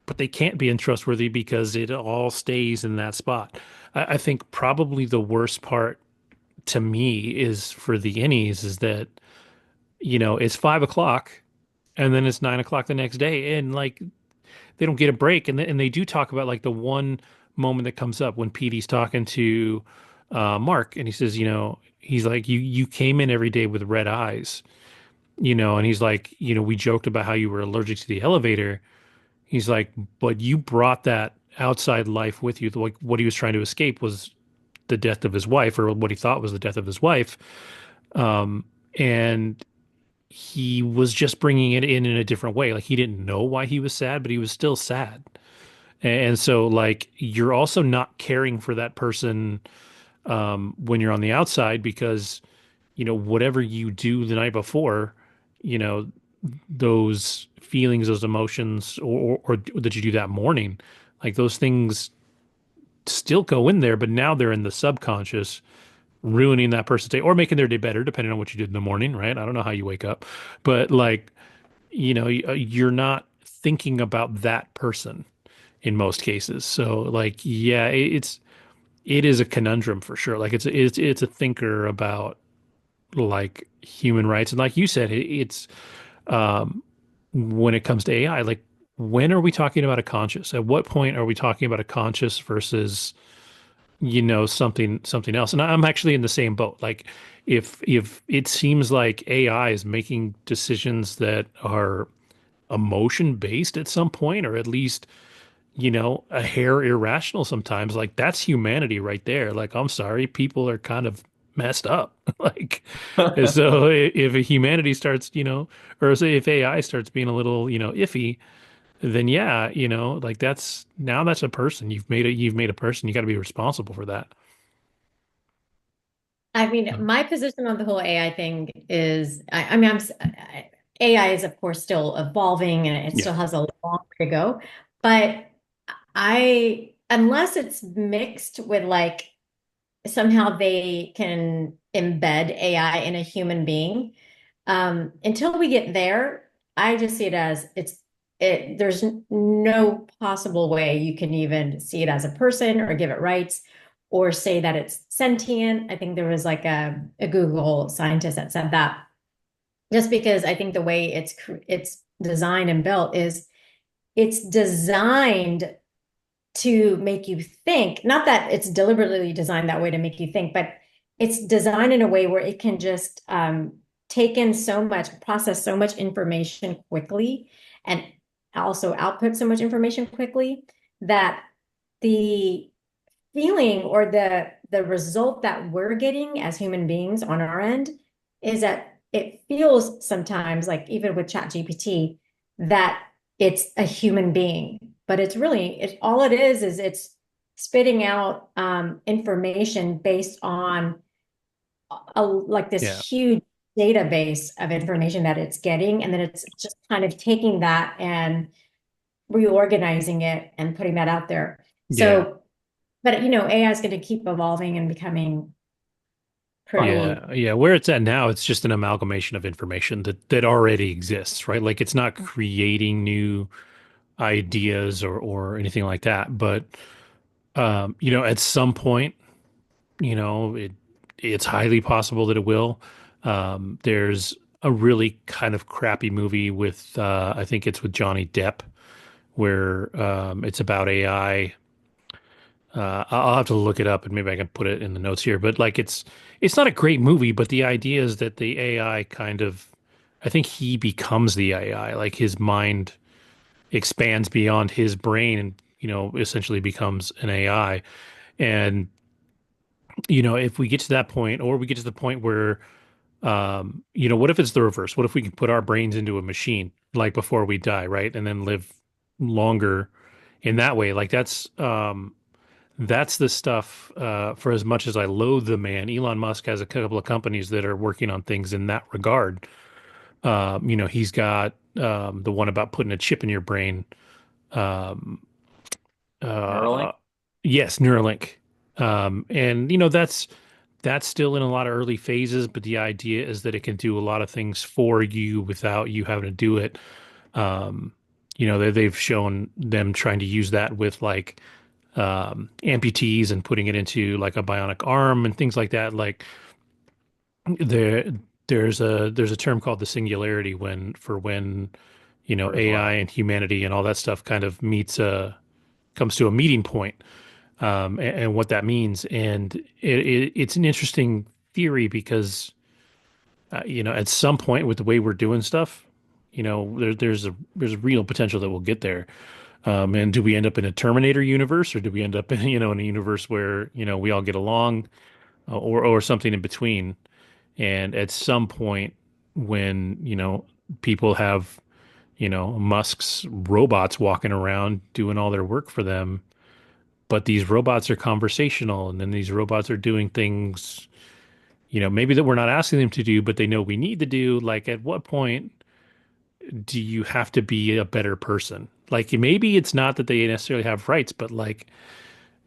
but they can't be untrustworthy because it all stays in that spot. I think probably the worst part to me is for the innies is that, it's 5 o'clock and then it's 9 o'clock the next day. And like, they don't get a break. And they do talk about like the one moment that comes up when Petey's talking to Mark, and he says, he's like, you came in every day with red eyes, and he's like, we joked about how you were allergic to the elevator. He's like, but you brought that outside life with you. Like, what he was trying to escape was the death of his wife, or what he thought was the death of his wife. And he was just bringing it in a different way. Like, he didn't know why he was sad, but he was still sad. And so, like, you're also not caring for that person when you're on the outside because, whatever you do the night before, you know, those feelings, those emotions, or that you do that morning, like those things still go in there, but now they're in the subconscious, ruining that person's day or making their day better, depending on what you did in the morning, right? I don't know how you wake up, but like, you're not thinking about that person in most cases. So like, yeah, it is a conundrum for sure. Like, it's a thinker about like human rights. And like you said, it's um when it comes to AI, like, when are we talking about a conscious? At what point are we talking about a conscious versus, something else? And I'm actually in the same boat. Like, if it seems like AI is making decisions that are emotion based at some point, or at least, a hair irrational sometimes, like, that's humanity right there. Like, I'm sorry, people are kind of messed up. Like, and so if humanity starts, or say if AI starts being a little, iffy, then yeah, like, that's a person. You've made a person. You got to be responsible for that. I mean, So, my position on the whole AI thing is, I mean, AI is of course still evolving and it yeah. still has a long way to go. But unless it's mixed with like somehow they can embed AI in a human being, until we get there, I just see it as there's no possible way you can even see it as a person or give it rights or say that it's sentient. I think there was like a Google scientist that said that just because I think the way it's designed and built is it's designed to make you think, not that it's deliberately designed that way to make you think, but it's designed in a way where it can just take in so much, process so much information quickly, and also output so much information quickly that the feeling or the result that we're getting as human beings on our end is that it feels sometimes like even with ChatGPT that it's a human being, but it's really all it is it's spitting out information based on like this Yeah. huge database of information that it's getting, and then it's just kind of taking that and reorganizing it and putting that out there. Yeah. So, but AI is going to keep evolving and becoming pretty. Yeah, yeah. Where it's at now, it's just an amalgamation of information that already exists, right? Like it's not creating new ideas or anything like that. But at some point, you know, it it's highly possible that it will. There's a really kind of crappy movie with I think it's with Johnny Depp where it's about AI. I'll have to look it up and maybe I can put it in the notes here. But like it's not a great movie, but the idea is that the AI kind of I think he becomes the AI. Like his mind expands beyond his brain and essentially becomes an AI. And if we get to that point, or we get to the point where what if it's the reverse? What if we can put our brains into a machine like before we die, right? And then live longer in that way. Like that's the stuff, for as much as I loathe the man, Elon Musk has a couple of companies that are working on things in that regard. He's got the one about putting a chip in your brain. Um, Neuralink. yes, Neuralink. And that's still in a lot of early phases, but the idea is that it can do a lot of things for you without you having to do it. Um, they've shown them trying to use that with like amputees and putting it into like a bionic arm and things like that. Like there, there's a term called the singularity when Heard as AI well. and humanity and all that stuff kind of comes to a meeting point, and what that means. And it's an interesting theory because at some point with the way we're doing stuff, there's a real potential that we'll get there. And do we end up in a Terminator universe, or do we end up in in a universe where we all get along, or something in between? And at some point, when people have Musk's robots walking around doing all their work for them, but these robots are conversational, and then these robots are doing things maybe that we're not asking them to do, but they know we need to do. Like, at what point do you have to be a better person? Like, maybe it's not that they necessarily have rights, but like,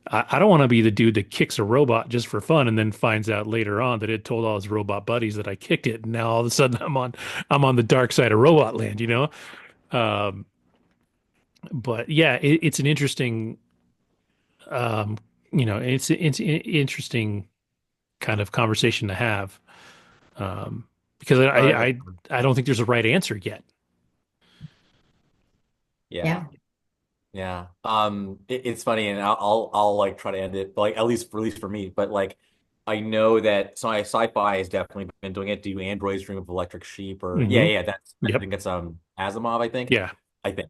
I don't want to be the dude that kicks a robot just for fun and then finds out later on that it told all his robot buddies that I kicked it, and now all of a sudden I'm on the dark side of robot land. Um, but yeah, it's an interesting, um, it's an interesting kind of conversation to have, because Uh, I don't think there's a right answer yet. yeah. Yeah. Yeah. It's funny, and I'll like try to end it, like at least for me. But like, I know that sci-fi has definitely been doing it. Do androids dream of electric sheep? Or yeah, Hmm. yeah. I Yep. think it's Asimov. Yeah, I think,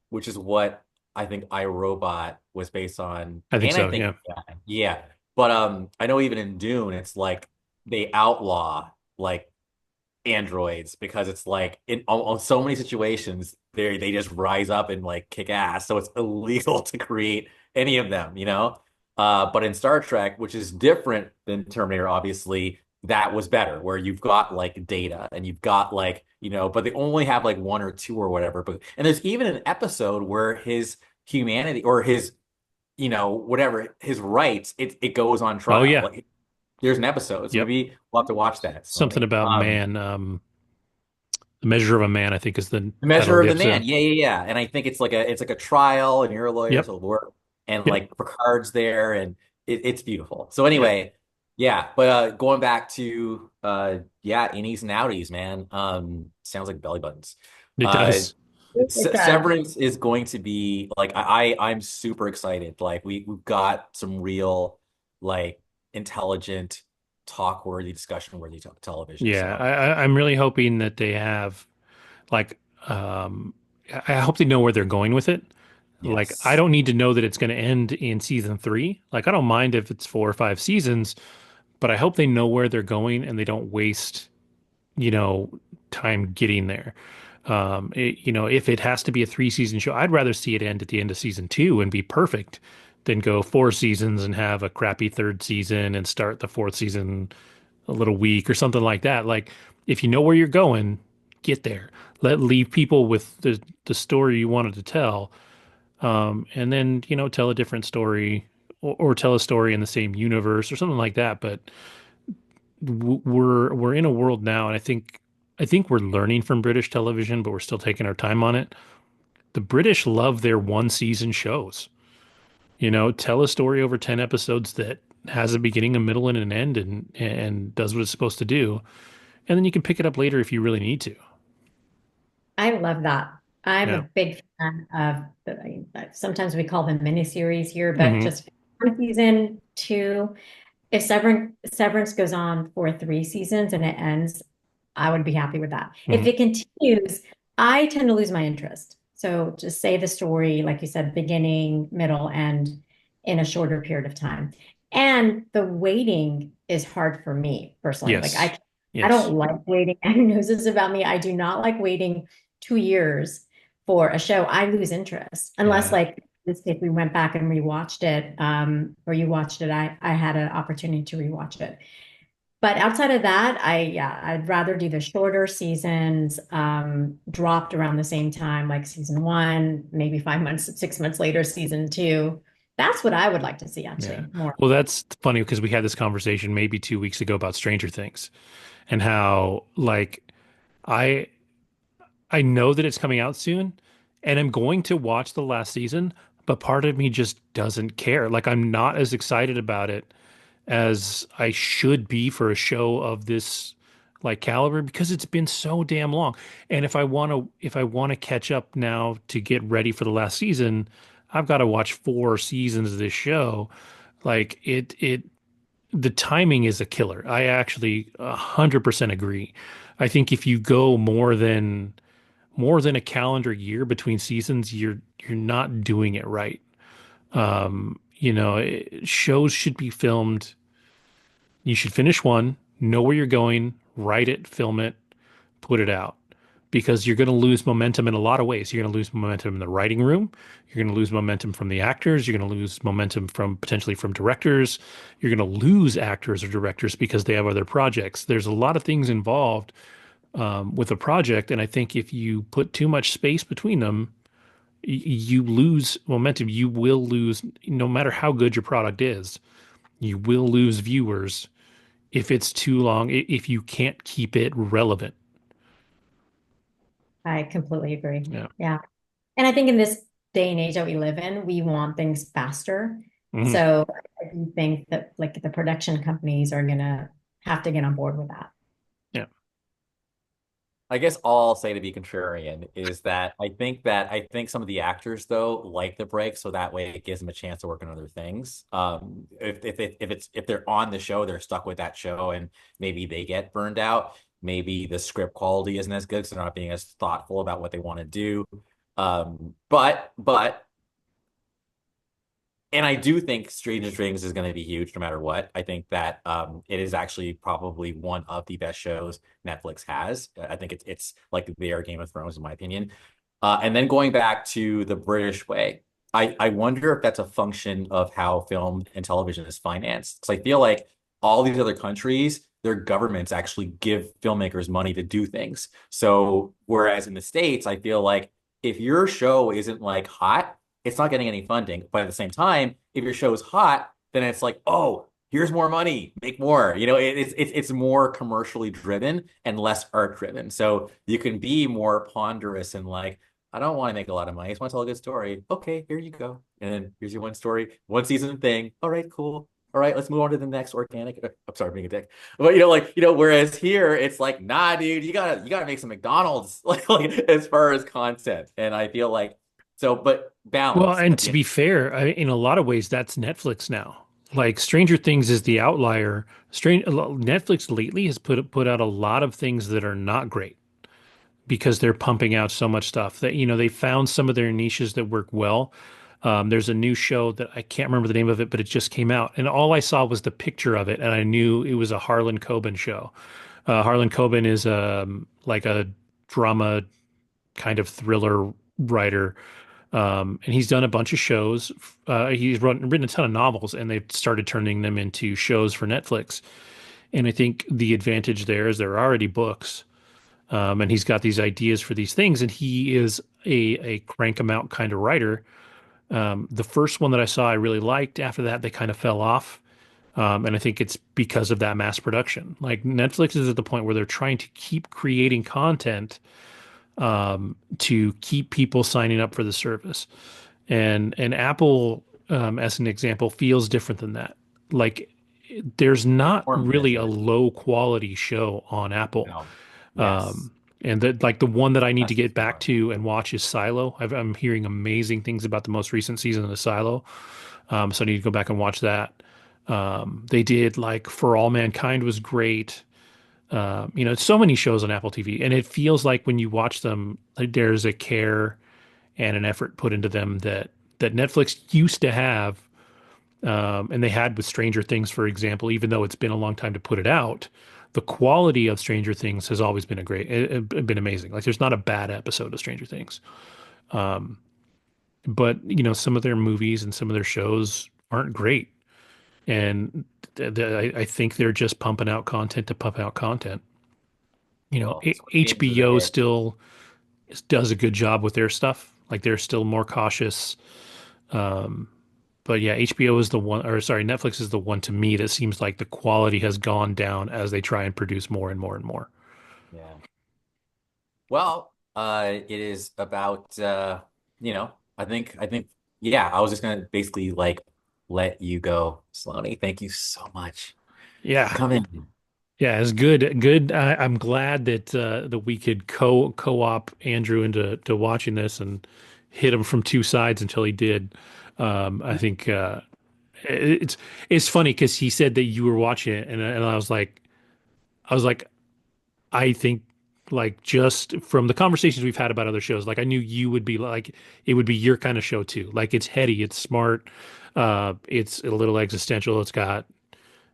which is what I think iRobot was based on, I think and I so. think Yeah. yeah. But I know even in Dune, it's like they outlaw like androids because it's like on so many situations they just rise up and like kick ass, so it's illegal to create any of them. But in Star Trek, which is different than Terminator, obviously that was better, where you've got like data and you've got like but they only have like one or two or whatever. But and there's even an episode where his humanity or his whatever his rights, it goes on Oh trial. yeah. Like there's an episode, so Yep. maybe we'll have to watch that. It's Something funny. about man. The Measure of a Man, I think, is the The title Measure of of the the Man. episode. Yeah, yeah, yeah. And I think it's like a trial, and you're a lawyer, Yep. so work, and Yep. like Picard's there, and it's beautiful. So Yep. anyway, yeah. But going back to yeah, innies and outies, man. Sounds like belly buttons. It Uh, does. It does. Severance is going to be like I'm super excited. Like we've got some real like intelligent, talk-worthy, discussion-worthy television. Yeah, So I'm really hoping that they have like um I hope they know where they're going with it. Like I yes. don't need to know that it's going to end in season three. Like I don't mind if it's 4 or 5 seasons, but I hope they know where they're going and they don't waste, you know, time getting there. If it has to be a 3 season show, I'd rather see it end at the end of season two and be perfect than go 4 seasons and have a crappy third season and start the fourth season a little weak or something like that. Like if you know where you're going, get there. Leave people with the story you wanted to tell, and then tell a different story or tell a story in the same universe or something like that. But we're in a world now, and I think we're learning from British television, but we're still taking our time on it. The British love their 1 season shows. Tell a story over 10 episodes that has a beginning, a middle, and an end, and does what it's supposed to do. And then you can pick it up later if you really need to. I love that. I'm a Yeah. big fan of sometimes we call them miniseries here, but Hmm. just one season, two. If Severance goes on for 3 seasons and it ends, I would be happy with that. If Hmm. it continues, I tend to lose my interest. So just say the story, like you said, beginning, middle, end in a shorter period of time. And the waiting is hard for me personally. Like Yes. I Yes. don't like waiting. And who knows this about me? I do not like waiting 2 years for a show. I lose interest unless Yeah. like this case we went back and rewatched it, or you watched it. I had an opportunity to rewatch it. But outside of that, I'd rather do the shorter seasons, dropped around the same time, like season one, maybe 5 months, 6 months later, season two. That's what I would like to see Yeah. actually more. Well, that's funny because we had this conversation maybe 2 weeks ago about Stranger Things and how like I I know that it's coming out soon and I'm going to watch the last season, but part of me just doesn't care. Like I'm not as excited about it as I should be for a show of this like caliber because it's been so damn long. And if I want to catch up now to get ready for the last season, I've got to watch 4 seasons of this show. Like the timing is a killer. I actually 100% agree. I think if you go more than a calendar year between seasons, you're not doing it right. Shows should be filmed. You should finish one, know where you're going, write it, film it, put it out. Because you're going to lose momentum in a lot of ways. You're going to lose momentum in the writing room. You're going to lose momentum from the actors. You're going to lose momentum from potentially from directors. You're going to lose actors or directors because they have other projects. There's a lot of things involved with a project, and I think if you put too much space between them, you lose momentum. You will lose, no matter how good your product is, you will lose viewers if it's too long, if you can't keep it relevant. I completely agree. Yeah. Yeah. And I think in this day and age that we live in, we want things faster. Hmm. So I do think that like the production companies are gonna have to get on board with that. Yeah. I guess all I'll say to be contrarian is that I think some of the actors though like the break, so that way it gives them a chance to work on other things. If they're on the show, they're stuck with that show, and maybe they get burned out. Maybe the script quality isn't as good because they're not being as thoughtful about what they want to do. But and I do think Stranger Things is going to be huge no matter what. I think that it is actually probably one of the best shows Netflix has. I think it's like their Game of Thrones, in my opinion. And then going back to the British way, I wonder if that's a function of how film and television is financed. Because I feel like all these other countries, their governments actually give filmmakers money to do things. So whereas in the States, I feel like if your show isn't like hot, it's not getting any funding. But at the same time, if your show is hot, then it's like, oh, here's more money, make more. It's more commercially driven and less art driven. So you can be more ponderous and like, I don't want to make a lot of money. I just want to tell a good story. Okay, here you go. And then here's your one story, one season thing. All right, cool. All right, let's move on to the next organic. I'm sorry, being a dick, but whereas here it's like, nah, dude, you gotta make some McDonald's like as far as content. And I feel like but Well, balance and at the to end. be fair, in a lot of ways, that's Netflix now. Like Stranger Things is the outlier. Netflix lately has put out a lot of things that are not great because they're pumping out so much stuff that, they found some of their niches that work well. There's a new show that I can't remember the name of it, but it just came out, and all I saw was the picture of it, and I knew it was a Harlan Coben show. Harlan Coben is like a drama kind of thriller writer, and he's done a bunch of shows. He's written a ton of novels, and they've started turning them into shows for Netflix. And I think the advantage there is there are already books, and he's got these ideas for these things, and he is a crank 'em out kind of writer. The first one that I saw, I really liked. After that, they kind of fell off. And I think it's because of that mass production. Like Netflix is at the point where they're trying to keep creating content to keep people signing up for the service. And Apple, as an example, feels different than that. Like there's not More really a measured. low quality show on Apple. No. Yes. Um, and that like the one that I need to That's get back smart. to and watch is Silo. I'm hearing amazing things about the most recent season of the Silo. So I need to go back and watch that. They did like For All Mankind was great. So many shows on Apple TV, and it feels like when you watch them, like there's a care and an effort put into them that Netflix used to have, and they had with Stranger Things, for example. Even though it's been a long time to put it out, the quality of Stranger Things has always been been amazing. Like there's not a bad episode of Stranger Things. Um, but some of their movies and some of their shows aren't great, and I think they're just pumping out content to pump out content. Well, it's what seems to HBO it. still does a good job with their stuff. Like they're still more cautious. Um, but yeah, HBO is the one, or sorry, Netflix is the one to me that seems like the quality has gone down as they try and produce more and more and more. Yeah. Well, it is about I think yeah, I was just gonna basically like let you go, Saloni. Thank you so much for Yeah, coming. yeah, it's good. Good. I'm glad that we could co-op Andrew into watching this and hit him from two sides until he did. I think it's it's funny because he said that you were watching it, and I was like, I think like just from the conversations we've had about other shows, like I knew you would be like it would be your kind of show too. Like it's heady, it's smart, it's a little existential. It's got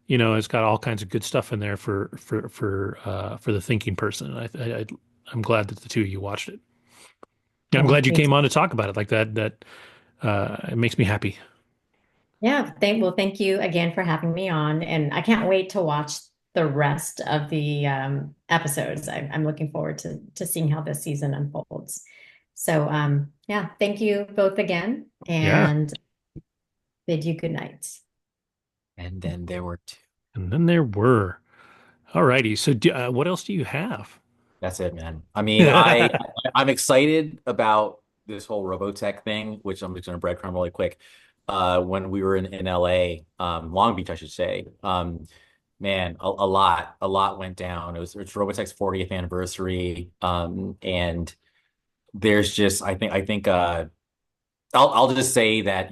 all kinds of good stuff in there for the thinking person. I'm glad that the two of you watched it. And I'm Yeah, glad you me came too. on to talk about it like that. It makes me happy. Yeah, thank you again for having me on, and I can't wait to watch the rest of the episodes. I'm looking forward to seeing how this season unfolds. So, yeah, thank you both again, Yeah. and bid you good night. And then there were two. And then there were. All righty. So what else do you have? That's it, man. I mean, I'm excited about this whole Robotech thing, which I'm just gonna breadcrumb really quick. When we were in LA, Long Beach, I should say. Man, a lot went down. It's Robotech's 40th anniversary. And there's just I think I'll just say that,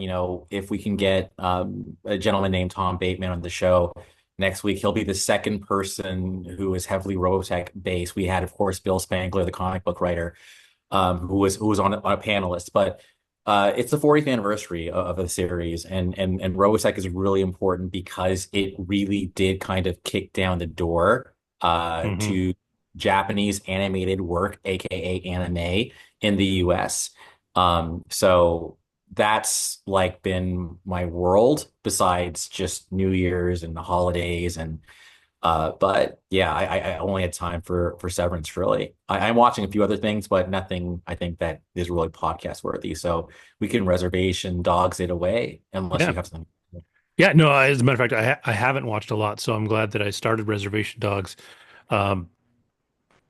if we can get a gentleman named Tom Bateman on the show next week, he'll be the second person who is heavily Robotech based. We had, of course, Bill Spangler, the comic book writer, who was on a panelist. But it's the 40th anniversary of the series, and Robotech is really important because it really did kind of kick down the door Hmm. to Japanese animated work, aka anime, in the US. So that's like been my world besides just New Year's and the holidays and but yeah, I only had time for Severance really. I'm watching a few other things, but nothing I think that is really podcast worthy. So we can reservation dogs it away unless Yeah. you have something. Yeah. No, as a matter of fact, I haven't watched a lot, so I'm glad that I started Reservation Dogs. Um,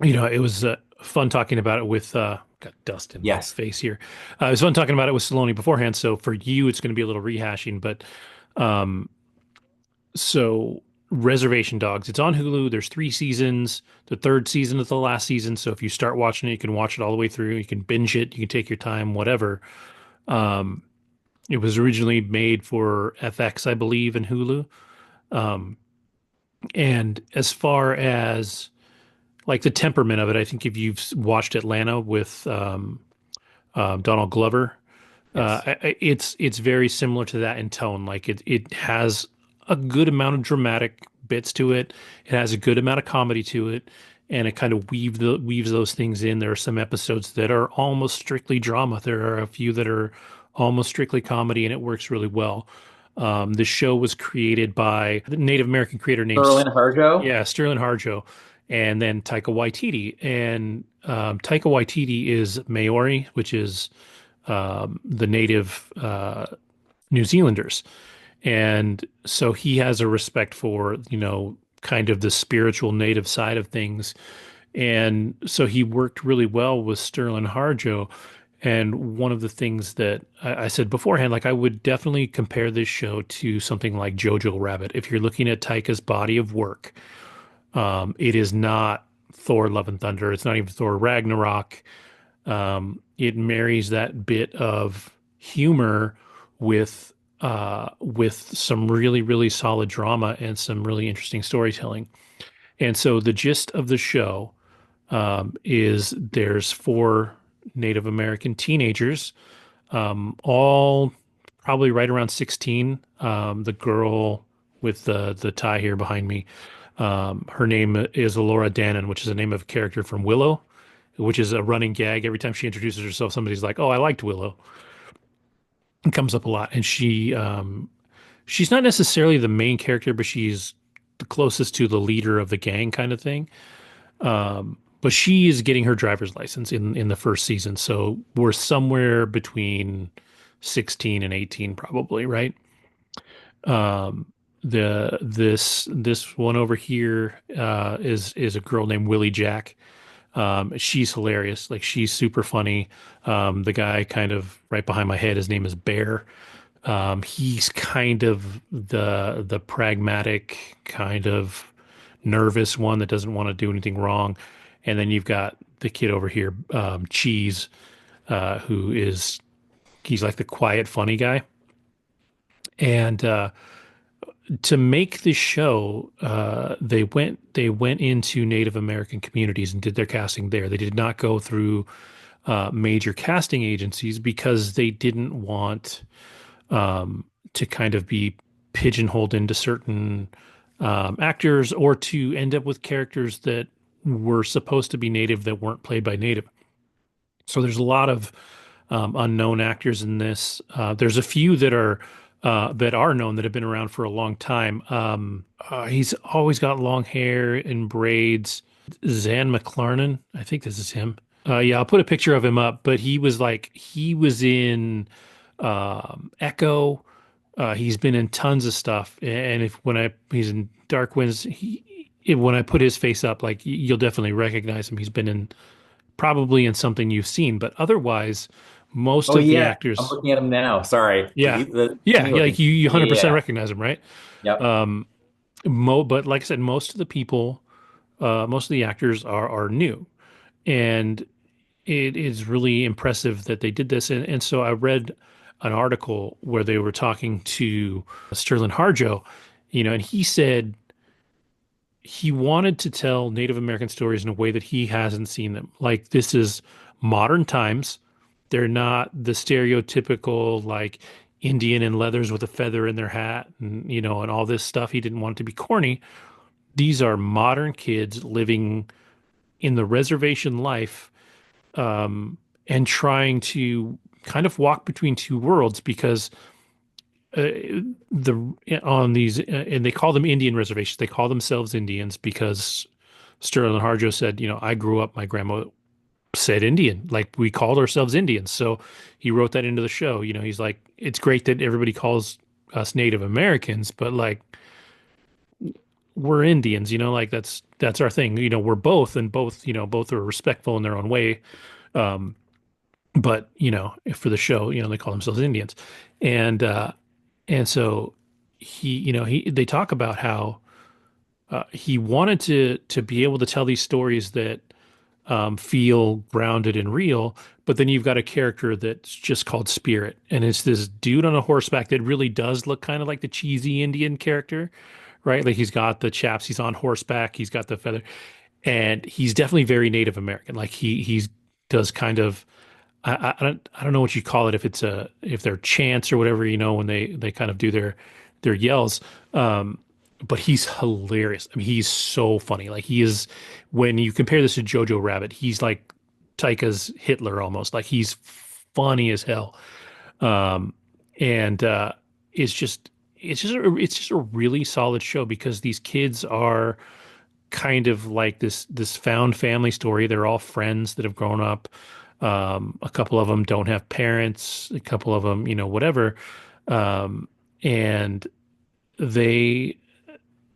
it was fun talking about it with got dust in my Yes. face here. It was fun talking about it with Saloni beforehand. So for you, it's going to be a little rehashing, but um, so Reservation Dogs, it's on Hulu. There's three seasons. The third season is the last season. So if you start watching it, you can watch it all the way through. You can binge it. You can take your time, whatever. Um, It was originally made for FX, I believe, and Hulu. Um, and as far as like the temperament of it, I think if you've watched Atlanta with Donald Glover, Yes. it's very similar to that in tone. Like it has a good amount of dramatic bits to it. It has a good amount of comedy to it, and it kind of weaves those things in. There are some episodes that are almost strictly drama. There are a few that are almost strictly comedy, and it works really well. The show was created by the Native American creator named Sterling Harjo. yeah, Sterling Harjo, and then Taika Waititi. And Taika Waititi is Maori, which is the native New Zealanders. And so he has a respect for, kind of the spiritual native side of things. And so he worked really well with Sterling Harjo. And one of the things that I said beforehand, like I would definitely compare this show to something like Jojo Rabbit. If you're looking at Taika's body of work, it is not Thor: Love and Thunder. It's not even Thor Ragnarok. It marries that bit of humor with some really, really solid drama and some really interesting storytelling. And so the gist of the show is there's four Native American teenagers, all probably right around 16. The girl with the tie here behind me, her name is Laura Dannon, which is the name of a character from Willow, which is a running gag. Every time she introduces herself, somebody's like, "Oh, I liked Willow." It comes up a lot, and she's not necessarily the main character, but she's the closest to the leader of the gang, kind of thing. But she is getting her driver's license in the first season, so we're somewhere between 16 and 18, probably, right? This one over here is a girl named Willie Jack. She's hilarious. Like she's super funny. The guy kind of right behind my head, his name is Bear. He's kind of the pragmatic, kind of nervous one that doesn't want to do anything wrong. And then you've got the kid over here, Cheese, who is he's like the quiet, funny guy. And to make this show, they went into Native American communities and did their casting there. They did not go through major casting agencies because they didn't want to kind of be pigeonholed into certain actors or to end up with characters that were supposed to be native that weren't played by native. So there's a lot of unknown actors in this. There's a few that are known that have been around for a long time. He's always got long hair and braids. Zan McClarnon, I think this is him. Yeah, I'll put a picture of him up, but he was in Echo. He's been in tons of stuff, and if when I he's in Dark Winds, when I put his face up, like you'll definitely recognize him. He's been in probably in something you've seen, but otherwise, most Oh of the yeah, I'm actors, looking at him now. Sorry. yeah, Can yeah, you yeah, look like at? you 100% Yeah. recognize him, right? Yep. Um, but like I said, most of the people, most of the actors are new, and it is really impressive that they did this. And so I read an article where they were talking to Sterling Harjo, and he said he wanted to tell Native American stories in a way that he hasn't seen them. Like this is modern times. They're not the stereotypical like Indian in leathers with a feather in their hat and all this stuff. He didn't want it to be corny. These are modern kids living in the reservation life, and trying to kind of walk between two worlds because uh, the on these and they call them Indian reservations. They call themselves Indians because Sterling Harjo said, I grew up, my grandma said Indian, like we called ourselves Indians. So he wrote that into the show. He's like, it's great that everybody calls us Native Americans, but like we're Indians, like that's our thing. We're both, and both are respectful in their own way. Um, but for the show, they call themselves Indians, and so they talk about how he wanted to be able to tell these stories that feel grounded and real. But then you've got a character that's just called Spirit, and it's this dude on a horseback that really does look kind of like the cheesy Indian character, right? Like he's got the chaps, he's on horseback, he's got the feather, and he's definitely very Native American. Like he's does kind of I don't know what you call it, if they're chants or whatever, when they kind of do their yells. Um, but he's hilarious. I mean, he's so funny. Like he is, when you compare this to Jojo Rabbit, he's like Taika's Hitler almost. Like he's funny as hell. Um, and it's just a really solid show because these kids are kind of like this found family story. They're all friends that have grown up. A couple of them don't have parents. A couple of them, whatever. Um, and they,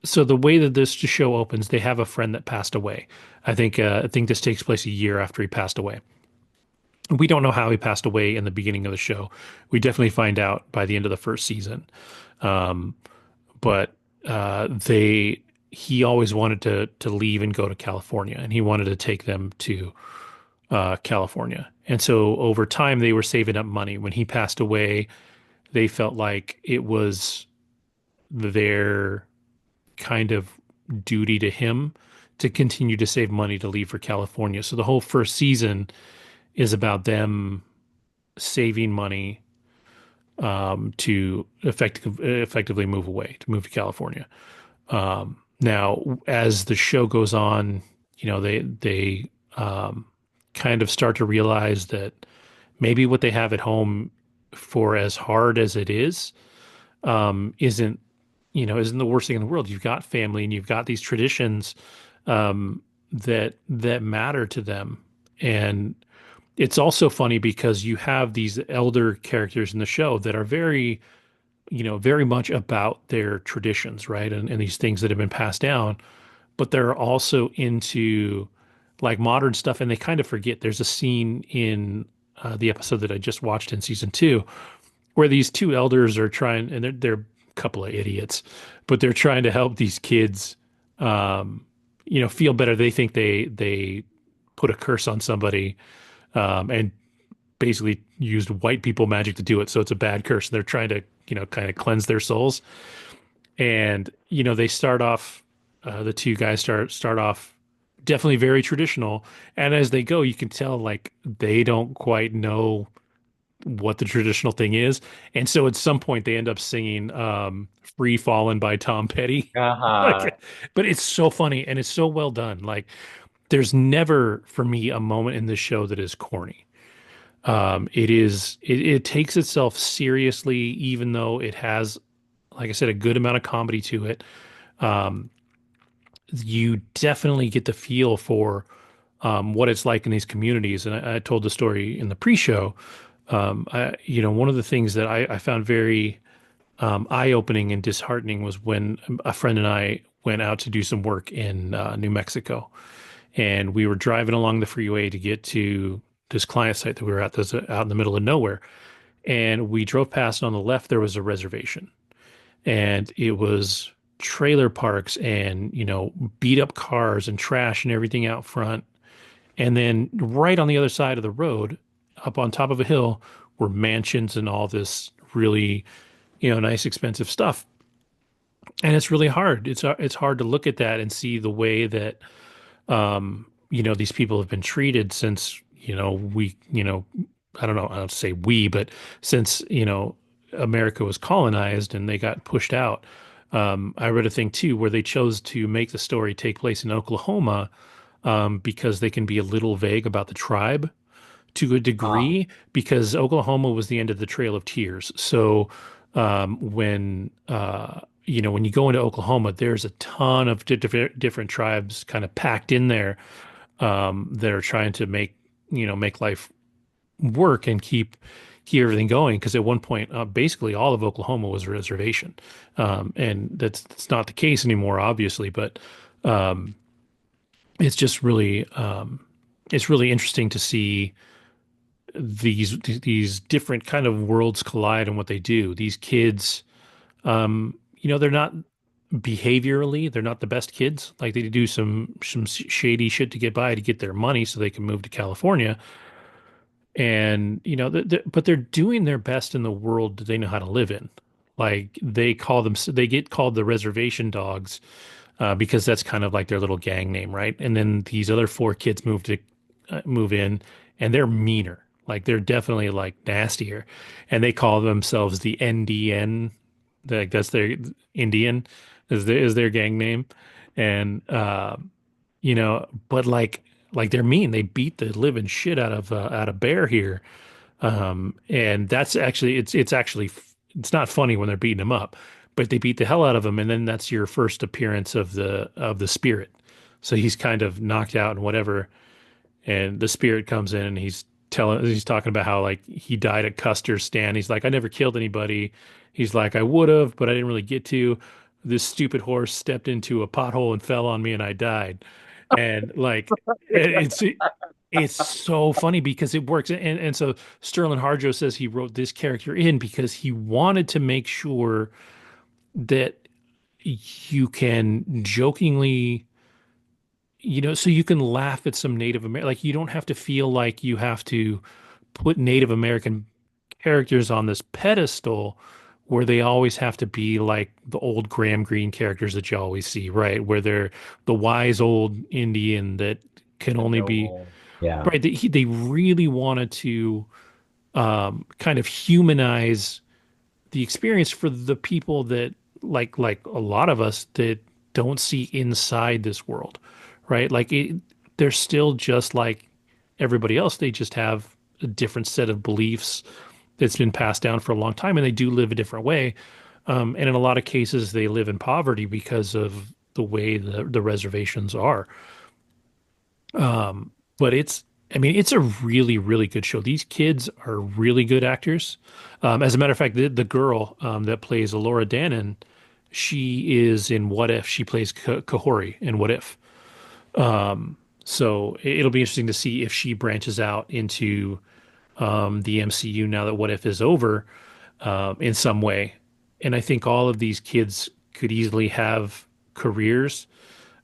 so the way that this show opens, they have a friend that passed away. I think this takes place a year after he passed away. We don't know how he passed away in the beginning of the show. We definitely find out by the end of the first season. Um, but they he always wanted to leave and go to California, and he wanted to take them to California. And so over time, they were saving up money. When he passed away, they felt like it was their kind of duty to him to continue to save money to leave for California. So the whole first season is about them saving money to effectively move away, to move to California. Now, as the show goes on, they kind of start to realize that maybe what they have at home, for as hard as it is, isn't isn't the worst thing in the world. You've got family and you've got these traditions that matter to them, and it's also funny because you have these elder characters in the show that are very much about their traditions, right? And these things that have been passed down, but they're also into like modern stuff, and they kind of forget. There's a scene in the episode that I just watched in season two where these two elders are trying, and they're a couple of idiots, but they're trying to help these kids, feel better. They think they put a curse on somebody, and basically used white people magic to do it. So it's a bad curse. They're trying to, kind of cleanse their souls. And, they start off, the two guys start off definitely very traditional. And as they go, you can tell like they don't quite know what the traditional thing is. And so at some point they end up singing Free Fallin' by Tom Petty. Uh-huh. Like, but it's so funny and it's so well done. Like there's never for me a moment in this show that is corny. It takes itself seriously, even though it has, like I said, a good amount of comedy to it. Um, you definitely get the feel for what it's like in these communities. And I told the story in the pre-show. One of the things that I found very eye-opening and disheartening was when a friend and I went out to do some work in New Mexico, and we were driving along the freeway to get to this client site that we were at, that's out in the middle of nowhere. And we drove past, and on the left there was a reservation, and it was trailer parks and beat up cars and trash and everything out front. And then right on the other side of the road, up on top of a hill, were mansions and all this really nice expensive stuff. And it's really hard. It's hard to look at that and see the way that these people have been treated since we I don't know, I don't say we, but since America was colonized and they got pushed out. I read a thing too where they chose to make the story take place in Oklahoma because they can be a little vague about the tribe to a Ah, degree, because Oklahoma was the end of the Trail of Tears. So when you go into Oklahoma, there's a ton of different tribes kind of packed in there that are trying to make life work and keep everything going. Because at one point, basically all of Oklahoma was a reservation, and that's not the case anymore, obviously. But um, it's just really it's really interesting to see these different kind of worlds collide and what they do. These kids, they're not. behaviorally, they're not the best kids. Like they do some shady shit to get by to get their money so they can move to California. And but they're doing their best in the world that they know how to live in. Like they get called the reservation dogs because that's kind of like their little gang name, right? And then these other four kids move in, and they're meaner. Like they're definitely like nastier, and they call themselves the NDN. Like that's their Indian is their gang name, and but like they're mean. They beat the living shit out of Bear here, and that's actually it's not funny when they're beating him up, but they beat the hell out of him, and then that's your first appearance of the spirit. So he's kind of knocked out and whatever, and the spirit comes in and he's talking about how like he died at Custer's stand. He's like, I never killed anybody. He's like, I would have, but I didn't really get to. This stupid horse stepped into a pothole and fell on me and I died. And like it's so funny because it works. And so Sterling Harjo says he wrote this character in because he wanted to make sure that you can jokingly, so you can laugh at some Native American, like you don't have to feel like you have to put Native American characters on this pedestal where they always have to be like the old Graham Greene characters that you always see, right? Where they're the wise old Indian that can The only be noble. Yeah. right. They really wanted to kind of humanize the experience for the people that like a lot of us that don't see inside this world, right? They're still just like everybody else. They just have a different set of beliefs that's been passed down for a long time, and they do live a different way. And in a lot of cases, they live in poverty because of the way the reservations are. But I mean, it's a really, really good show. These kids are really good actors. As a matter of fact, the girl that plays Alora Dannon, she is in What If. She plays Kahori in What If. So it'll be interesting to see if she branches out into the MCU now that What If is over in some way. And I think all of these kids could easily have careers.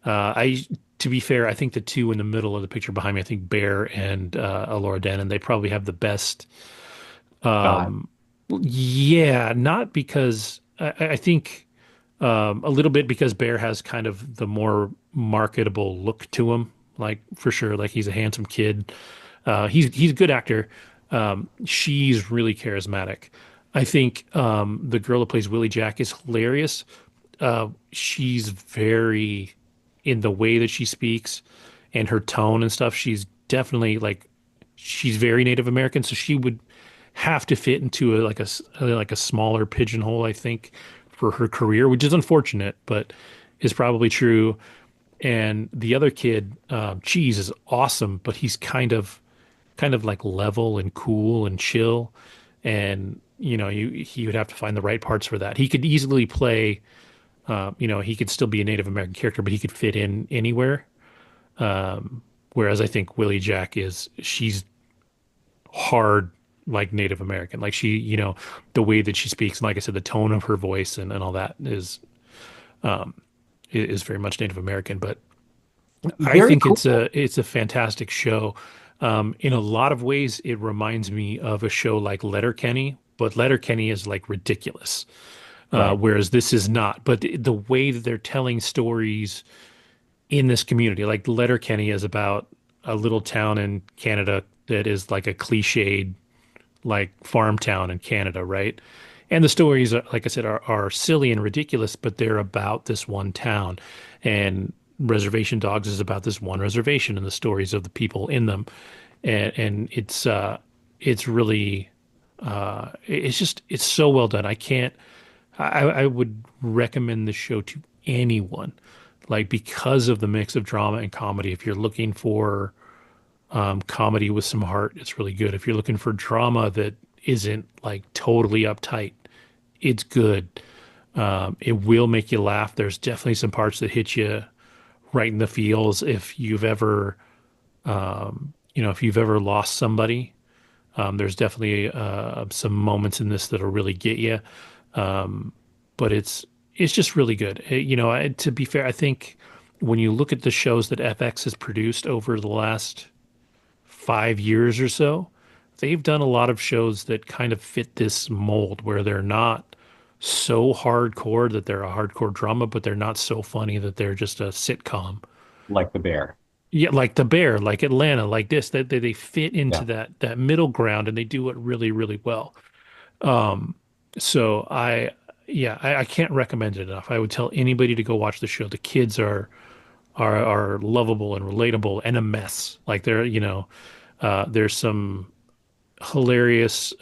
To be fair, I think the two in the middle of the picture behind me, I think Bear and Alora Dannon, they probably have the best. God. Yeah, not because I think a little bit because Bear has kind of the more marketable look to him, like for sure. Like he's a handsome kid. He's a good actor. She's really charismatic. I think the girl that plays Willie Jack is hilarious. She's very in the way that she speaks and her tone and stuff. She's definitely like she's very Native American, so she would have to fit into like a smaller pigeonhole, I think, for her career, which is unfortunate, but is probably true. And the other kid, Cheese, is awesome, but he's kind of like level and cool and chill. And he would have to find the right parts for that. He could easily play, he could still be a Native American character, but he could fit in anywhere. Whereas I think Willie Jack she's hard like Native American. Like the way that she speaks, and like I said, the tone of her voice and all that is very much Native American. But I Very think cool. it's a fantastic show. In a lot of ways, it reminds me of a show like Letterkenny, but Letterkenny is like ridiculous, Right. whereas this is not. But the way that they're telling stories in this community, like Letterkenny is about a little town in Canada that is like a cliched like farm town in Canada, right? And the stories, like I said, are silly and ridiculous, but they're about this one town. And Reservation Dogs is about this one reservation and the stories of the people in them. And it's really it's so well done. I would recommend this show to anyone, like because of the mix of drama and comedy. If you're looking for comedy with some heart, it's really good. If you're looking for drama that isn't like totally uptight, it's good. It will make you laugh. There's definitely some parts that hit you right in the feels. If you've ever lost somebody, there's definitely some moments in this that'll really get you. But it's just really good. To be fair, I think when you look at the shows that FX has produced over the last 5 years or so, they've done a lot of shows that kind of fit this mold where they're not so hardcore that they're a hardcore drama, but they're not so funny that they're just a sitcom. Like The Bear. Yeah, like The Bear, like Atlanta, like this, that they fit into Yeah. that middle ground and they do it really, really well. Um, so yeah, I can't recommend it enough. I would tell anybody to go watch the show. The kids are lovable and relatable and a mess. Like there's some hilarious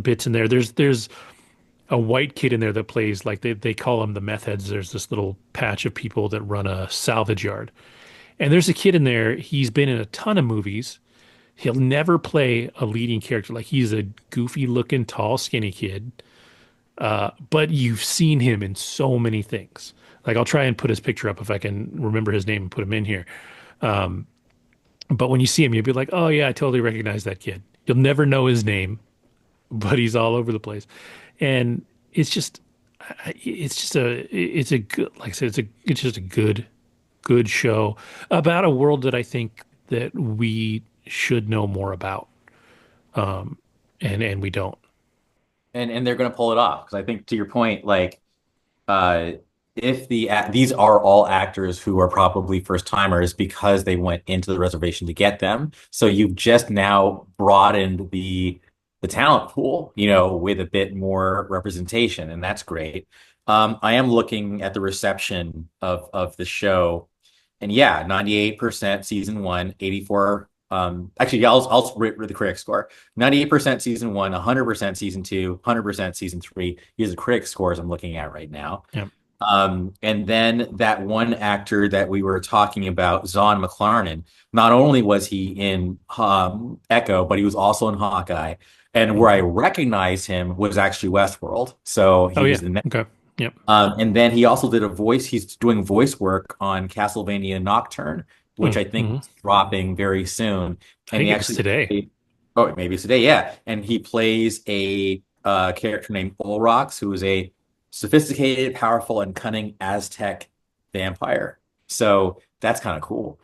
bits in there. There's a white kid in there that plays like they call them the meth heads. There's this little patch of people that run a salvage yard. And there's a kid in there. He's been in a ton of movies. He'll never play a leading character. Like he's a goofy looking, tall, skinny kid. But you've seen him in so many things. Like I'll try and put his picture up if I can remember his name and put him in here. But when you see him, you'll be like, oh yeah, I totally recognize that kid. You'll never know his name, but he's all over the place. And it's just, it's a good, like I said, it's just a good show about a world that I think that we should know more about. And we don't. And they're going to pull it off because I think to your point, like uh, if these are all actors who are probably first timers because they went into the reservation to get them. So you've just now broadened the talent pool, with a bit more representation, and that's great. I am looking at the reception of the show, and yeah, 98% season one, 84. Actually, yeah, I'll read the critic score. 98% season one, 100% season two, 100% season three. These are the critic scores I'm looking at right now. Yeah. And then that one actor that we were talking about, Zahn McClarnon, not only was he in Echo, but he was also in Hawkeye. And where I recognized him was actually Westworld. So Oh he yeah. was the Okay. Yep. and then he also did he's doing voice work on Castlevania Nocturne, which I think Mm-hmm. is dropping very soon. I And he think it was actually today. oh, maybe it's today, yeah. And he plays a character named Olrox, who is a sophisticated, powerful, and cunning Aztec vampire. So that's kind of cool.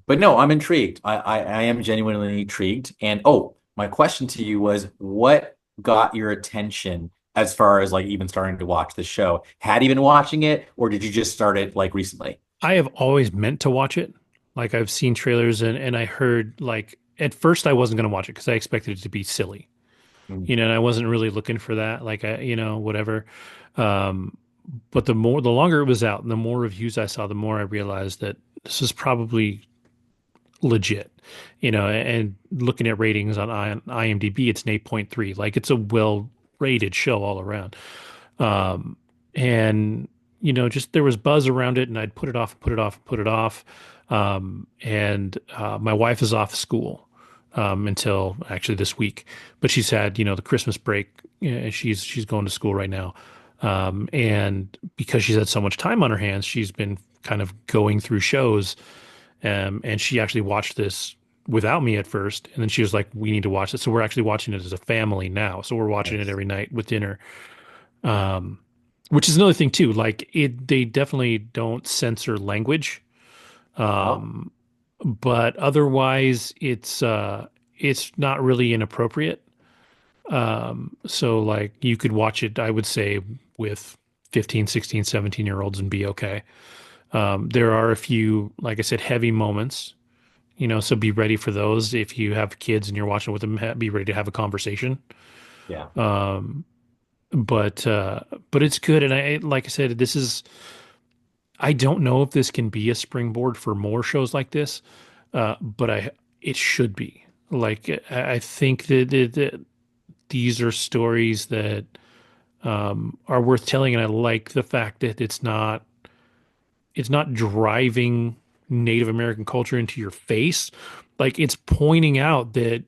But no, I'm intrigued. I am genuinely intrigued. And oh, my question to you was, what got your attention as far as like even starting to watch the show? Had you been watching it, or did you just start it like recently? I have always meant to watch it. Like I've seen trailers and I heard like at first I wasn't going to watch it because I expected it to be silly, Mm, and I wasn't really looking for that. Like whatever. Um, but the longer it was out and the more reviews I saw, the more I realized that this is probably legit, and looking at ratings on IMDb, it's an 8.3. Like it's a well rated show all around. Um, and just there was buzz around it, and I'd put it off, put it off, put it off. And my wife is off school until actually this week, but she's had the Christmas break. She's going to school right now, and because she's had so much time on her hands, she's been kind of going through shows. And she actually watched this without me at first, and then she was like, "We need to watch it." So we're actually watching it as a family now. So we're watching it nice. every night with dinner. Um, which is another thing too. Like they definitely don't censor language, Oh, um, but otherwise it's not really inappropriate. So like you could watch it, I would say, with 15, 16, 17-year-olds and be okay. There are a few, like I said, heavy moments, so be ready for those. If you have kids and you're watching with them, be ready to have a conversation. yeah. Um, but it's good. And like I said, I don't know if this can be a springboard for more shows like this, but it should be. Like I think that these are stories that are worth telling, and I like the fact that it's not driving Native American culture into your face. Like it's pointing out that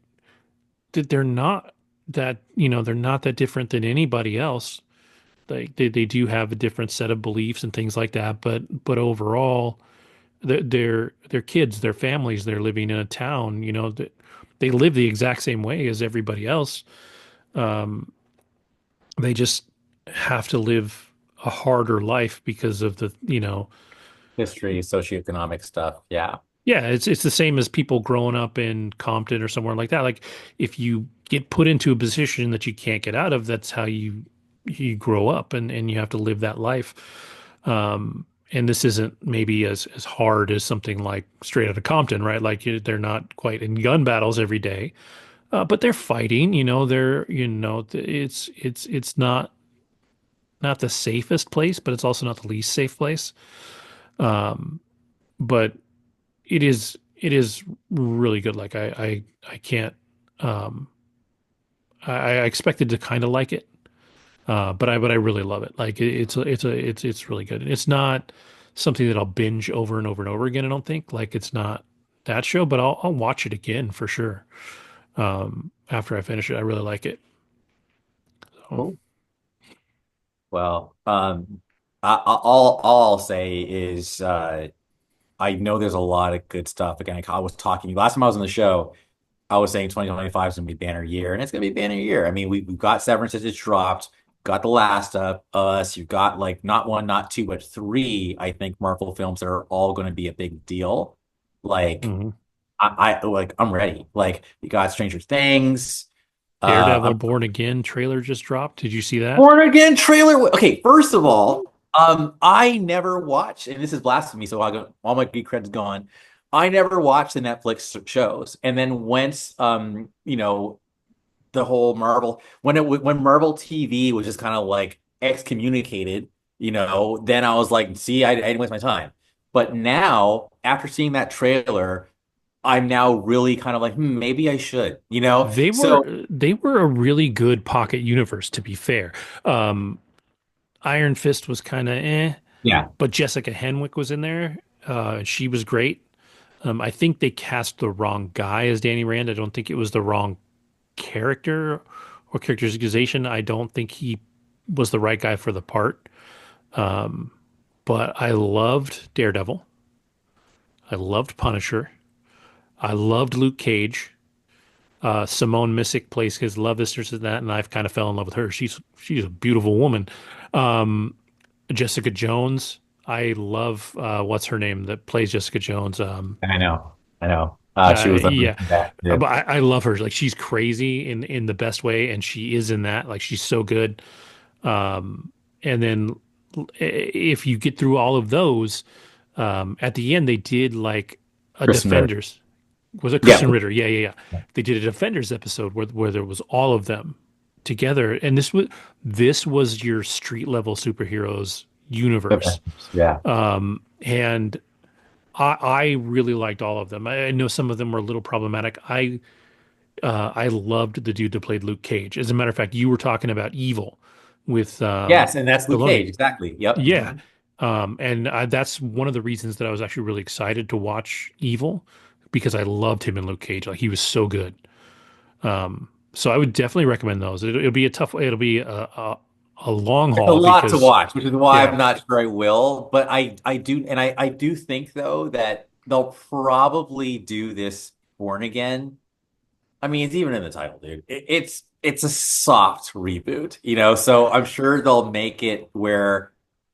they're not that different than anybody else. They do have a different set of beliefs and things like that, but overall, they're kids, their families, they're living in a town, that they live the exact same way as everybody else. Um, they just have to live a harder life because of the, History, socioeconomic stuff. Yeah. yeah, it's the same as people growing up in Compton or somewhere like that. Like if you get put into a position that you can't get out of, that's how you grow up and you have to live that life. And this isn't maybe as hard as something like Straight Outta Compton, right? Like they're not quite in gun battles every day, but they're fighting. It's not the safest place, but it's also not the least safe place. But it is really good. Like I can't um I expected to kind of like it, but I really love it. Like it's really good. It's not something that I'll binge over and over and over again. I don't think like it's not that show, but I'll watch it again for sure. After I finish it, I really like it. So, Cool. Well, all I'll say is I know there's a lot of good stuff. Again, I was talking last time I was on the show. I was saying 2025 is going to be banner year, and it's going to be banner year. I mean, we've got Severance that just dropped, got The Last of Us. You've got like not one, not two, but three, I think, Marvel films that are all going to be a big deal. Like, mhm. I'm ready. Like, you got Stranger Things. Daredevil I'm Born Again trailer just dropped. Did you see that? Born Again trailer. Okay, first of all, I never watched, and this is blasphemy, so I'll go, all my geek cred's gone. I never watched the Netflix shows, and then once, the whole Marvel when Marvel TV was just kind of like excommunicated, then I was like, see, I didn't waste my time. But now, after seeing that trailer, I'm now really kind of like, maybe I should, They So were they were a really good pocket universe, to be fair. Um, Iron Fist was kind of yeah, but Jessica Henwick was in there. She was great. I think they cast the wrong guy as Danny Rand. I don't think it was the wrong character or characterization. I don't think he was the right guy for the part. But I loved Daredevil. I loved Punisher. I loved Luke Cage. Simone Missick plays his love interest in that, and I've kind of fell in love with her. She's a beautiful woman. Um, Jessica Jones. I love what's her name that plays Jessica Jones. I know. She was Yeah, that. Yeah. but I love her. Like she's crazy in the best way, and she is in that. Like she's so good. And then if you get through all of those, at the end they did like a Kristen Ritter. Defenders. Was it Yeah, Kristen Ritter? Yeah, yeah, yeah. They did a Defenders episode where there was all of them together, and this was your street level superheroes universe. yeah. And I really liked all of them. I know some of them were a little problematic. I loved the dude that played Luke Cage. As a matter of fact, you were talking about Evil with Yes, and that's Luke Salony. Cage. Exactly. Yep. Yeah. And that's one of the reasons that I was actually really excited to watch Evil because I loved him in Luke Cage. Like he was so good. So I would definitely recommend those. It'll be a tough, it'll be a long It's a haul lot to because watch, which is why yeah, I'm not sure I will. But I do, and I do think though that they'll probably do this Born Again. I mean, it's even in the title, dude. It's a soft reboot, So I'm sure they'll make it where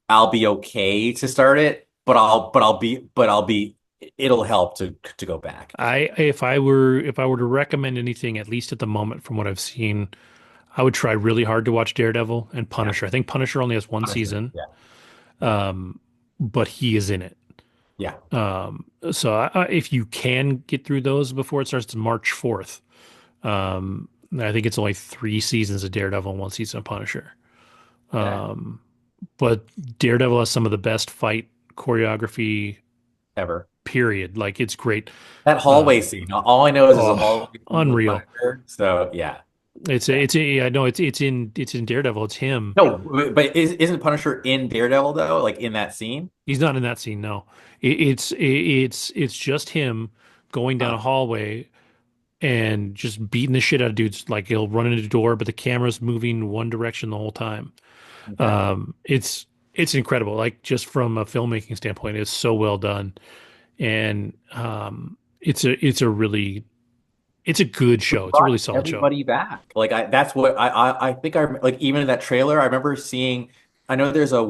I'll be okay to start it, but I'll be. It'll help to go back. if I were to recommend anything, at least at the moment from what I've seen, I would try really hard to watch Daredevil and Yeah, Punisher. I think Punisher only has one Punisher. season, Yeah, but he is in it. yeah. So if you can get through those before it starts, it's March 4th. I think it's only 3 seasons of Daredevil and one season of Punisher. Okay. But Daredevil has some of the best fight choreography, Ever. period. Like it's great. That Uh, hallway scene. All I know is there's a hallway oh, scene with unreal. Punisher. So yeah, yeah. I know it's in Daredevil. It's him. No, but isn't Punisher in Daredevil though? Like in that scene? He's not in that scene. No, it's just him going down a Oh, hallway and just beating the shit out of dudes. Like he'll run into the door, but the camera's moving one direction the whole time. okay. It's incredible. Like just from a filmmaking standpoint, it's so well done, and it's a really It's a good show. It's a Brought really solid show. everybody back. Like that's what I think I like even in that trailer, I remember seeing I know there's a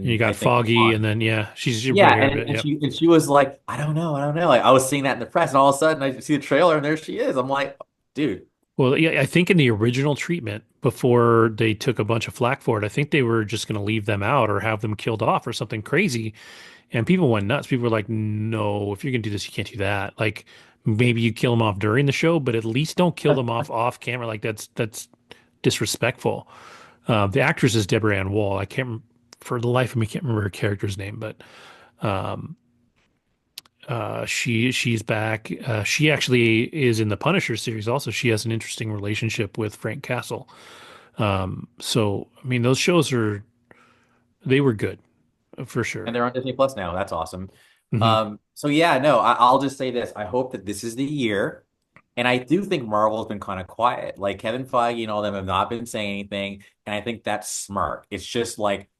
You woman, I got think Foggy, and then yeah, she's your yeah, bring her a bit. and Yep. she was like, I don't know. Like I was seeing that in the press, and all of a sudden I see the trailer and there she is. I'm like, dude, Well, yeah, I think in the original treatment, before they took a bunch of flack for it, I think they were just going to leave them out or have them killed off or something crazy. And people went nuts. People were like, no, if you're going to do this, you can't do that. Like maybe you kill them off during the show, but at least don't kill them off camera. Like that's disrespectful. The actress is Deborah Ann Woll. I can't, for the life of me, can't remember her character's name, but um, she's back. She actually is in the Punisher series. Also, she has an interesting relationship with Frank Castle. So I mean, those shows are they were good for and sure. they're on Disney Plus now. That's awesome. Hmm. So yeah, no, I'll just say this. I hope that this is the year. And I do think Marvel's been kind of quiet. Like Kevin Feige and all them have not been saying anything. And I think that's smart. It's just like,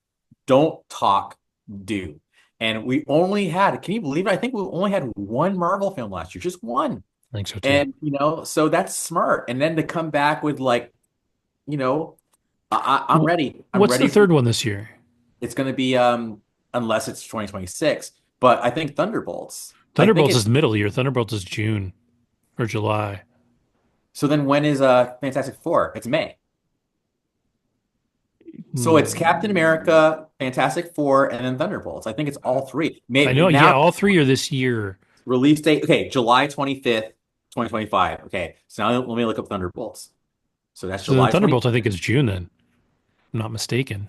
don't talk, do. And we only had, can you believe it? I think we only had one Marvel film last year, just one. I think so too. And, so that's smart. And then to come back with like, you know, I'm ready. I'm What's the ready for third one this year? it's going to be, unless it's 2026, but I think Thunderbolts. I think Thunderbolts it's is middle year. Thunderbolts is June or July. so then when is Fantastic Four? It's May. So it's Captain Hmm. America, Fantastic Four, and then Thunderbolts. I think it's all three. I Maybe know. Yeah, now all three are this year. release date. Okay, July 25th, 2025. Okay, so now let me look up Thunderbolts. So that's So then July Thunderbolts, I 25th. think, is June then. I'm not mistaken.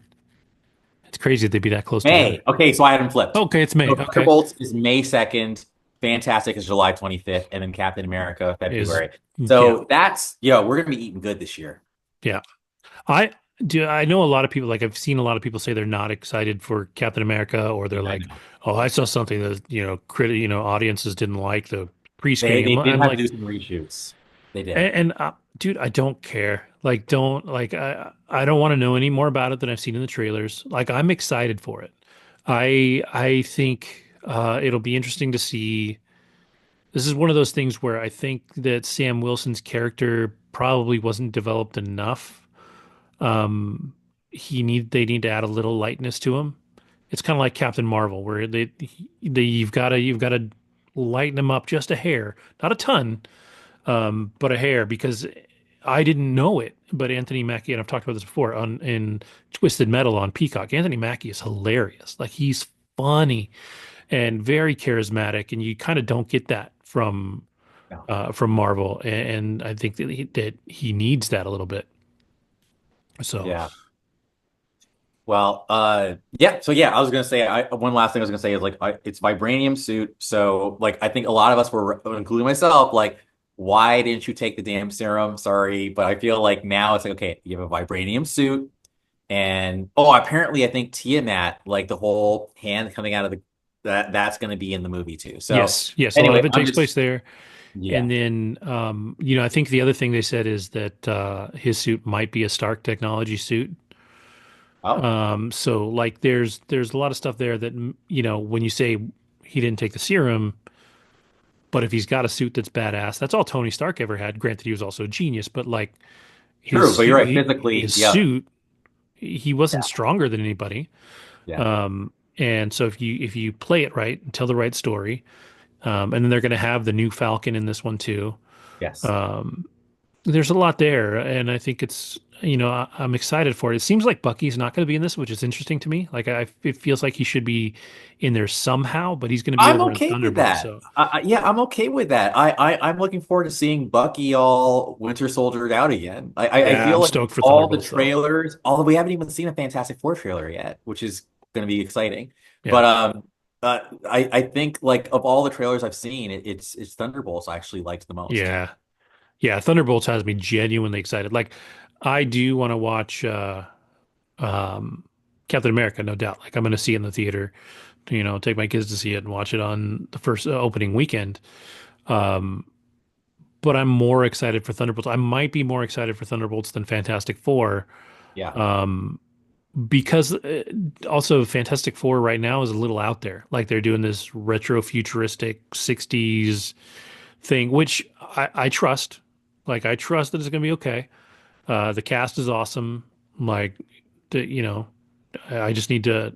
It's crazy they'd be that close May. together. Okay, so I had them flipped. Okay, it's May. So Okay. Thunderbolts is May 2nd, Fantastic is July 25th, and then Captain America Is February. yeah, So that's we're gonna be eating good this year. yeah. I do. I know a lot of people. Like I've seen a lot of people say they're not excited for Captain America, or they're Yeah, I like, know. "Oh, I saw something that audiences didn't like the They pre-screening." they did I'm have to like, do some reshoots. They did. and dude, I don't care. Like, don't like I don't want to know any more about it than I've seen in the trailers. Like, I'm excited for it. I think it'll be interesting to see. This is one of those things where I think that Sam Wilson's character probably wasn't developed enough. Um, they need to add a little lightness to him. It's kind of like Captain Marvel, where you've got to lighten him up just a hair, not a ton, but a hair, because I didn't know it, but Anthony Mackie, and I've talked about this before on in Twisted Metal on Peacock. Anthony Mackie is hilarious. Like he's funny and very charismatic, and you kind of don't get that No. from Marvel, and I think that he needs that a little bit. So Yeah. Well, yeah. So yeah, I was gonna say, one last thing I was gonna say is like, it's vibranium suit. So like, I think a lot of us were, including myself, like, why didn't you take the damn serum? Sorry, but I feel like now it's like, okay, you have a vibranium suit, and oh, apparently, I think Tiamat, like the whole hand coming out of the that's gonna be in the movie too. So yes, yes, a lot anyway, of it I'm takes just place there. yeah. And then, I think the other thing they said is that his suit might be a Stark technology suit. Oh, So like there's a lot of stuff there that when you say he didn't take the serum, but if he's got a suit that's badass, that's all Tony Stark ever had. Granted, he was also a genius, but like true, but you're right. his Physically, yeah, suit, he wasn't yeah, stronger than anybody. yeah. And so if you play it right and tell the right story, and then they're going to have the new Falcon in this one too. Yes. Um, there's a lot there, and I think I'm excited for it. It seems like Bucky's not going to be in this, which is interesting to me. Like it feels like he should be in there somehow, but he's going to be I'm over in okay with Thunderbolt. that. So Yeah, I'm okay with that. I'm looking forward to seeing Bucky all Winter Soldiered out again. I yeah, feel I'm like stoked for all the Thunderbolts though. trailers, although we haven't even seen a Fantastic Four trailer yet, which is going to be exciting. Yeah, But I think like of all the trailers I've seen, it's Thunderbolts I actually liked the most. yeah, yeah. Thunderbolts has me genuinely excited. Like I do want to watch um, Captain America, no doubt. Like I'm going to see it in the theater. Take my kids to see it and watch it on the first opening weekend. Um, but I'm more excited for Thunderbolts. I might be more excited for Thunderbolts than Fantastic Four, Yeah, um, because also Fantastic Four right now is a little out there. Like they're doing this retro futuristic 60s thing, which I trust. Like I trust that it's going to be okay. The cast is awesome. Like, you know, I just need to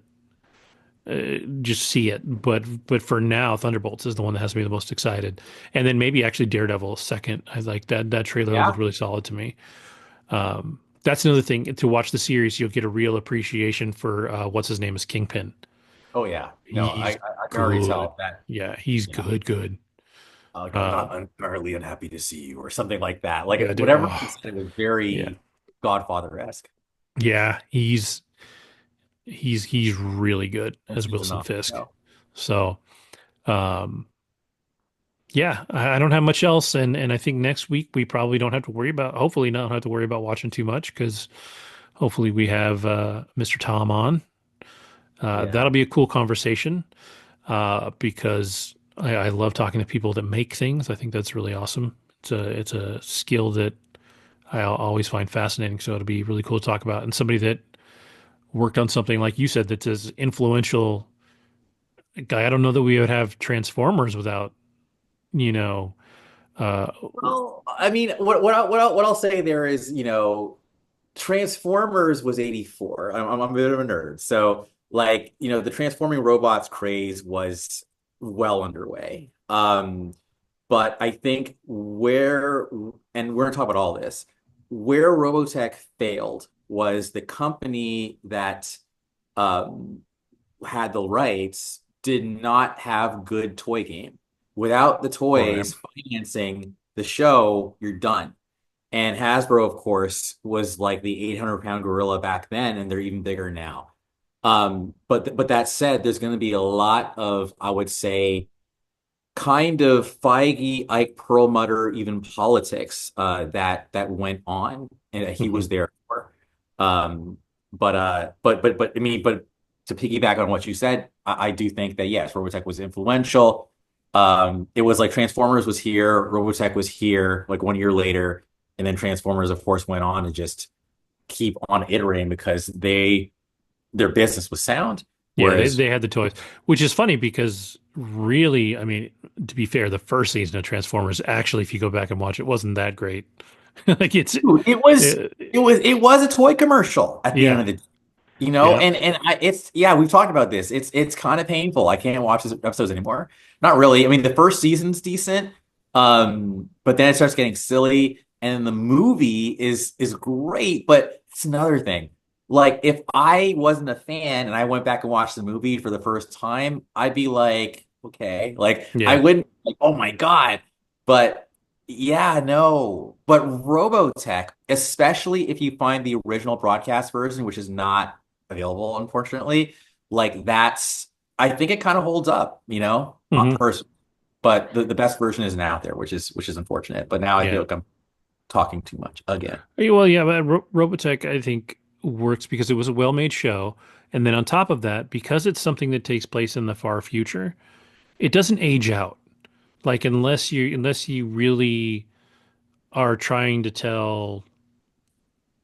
just see it. But for now, Thunderbolts is the one that has me the most excited. And then maybe actually Daredevil second. I like that. That trailer looked Yeah. really solid to me. That's another thing to watch the series. You'll get a real appreciation for what's his name is Kingpin. Oh yeah. No, He's I can already good. tell that. Yeah, he's Yeah. good. Good. Like I'm Uh, not entirely unhappy to see you, or something like that. yeah, Like dude. whatever he Oh, said was yeah, very Godfather-esque. yeah. He's really good And as he's Wilson enough. Fisk. No. So, um, yeah, I don't have much else, and I think next week we probably don't have to worry about. Hopefully, not have to worry about watching too much because hopefully we have Mr. Tom on. Yeah. That'll be a cool conversation because I love talking to people that make things. I think that's really awesome. It's a skill that I always find fascinating. So it'll be really cool to talk about, and somebody that worked on something like you said that's as influential. Guy, I don't know that we would have Transformers without you know. Uh, Well, I mean, what I'll say there is, Transformers was 84. I'm a bit of a nerd. So, like, the transforming robots craze was well underway. But I think and we're gonna talk about all this, where Robotech failed was the company that um, had the rights did not have good toy game. Without the Right. toys financing the show, you're done. And Hasbro, of course, was like the 800-pound gorilla back then, and they're even bigger now. But that said, there's going to be a lot of, I would say, kind of Feige, Ike Perlmutter, even politics that went on, and that he Hmm. was there for. Um, but I mean, but to piggyback on what you said, I do think that yes, Robotech was influential. It was like Transformers was here, Robotech was here, like 1 year later, and then Transformers, of course, went on to just keep on iterating because their business was sound. Yeah, Whereas, they had the toys, which is funny because really, I mean, to be fair, the first season of Transformers, actually, if you go back and watch it, wasn't that great. Like dude, uh, it was a toy commercial at the end yeah, of the yeah. and it's yeah, we've talked about this. It's kind of painful. I can't watch these episodes anymore. Not really. I mean, the first season's decent, but then it starts getting silly, and the movie is great. But it's another thing. Like if I wasn't a fan and I went back and watched the movie for the first time, I'd be like, okay, like I Yeah. wouldn't like, oh my God. But yeah, no. But Robotech, especially if you find the original broadcast version, which is not available, unfortunately. Like that's, I think it kind of holds up, Hmm. person. But the best version isn't out there, which is unfortunate. But now I feel Yeah. like I'm talking too much again. Well, yeah, but Robotech, I think, works because it was a well-made show. And then on top of that, because it's something that takes place in the far future, it doesn't age out. Like unless you really are trying to tell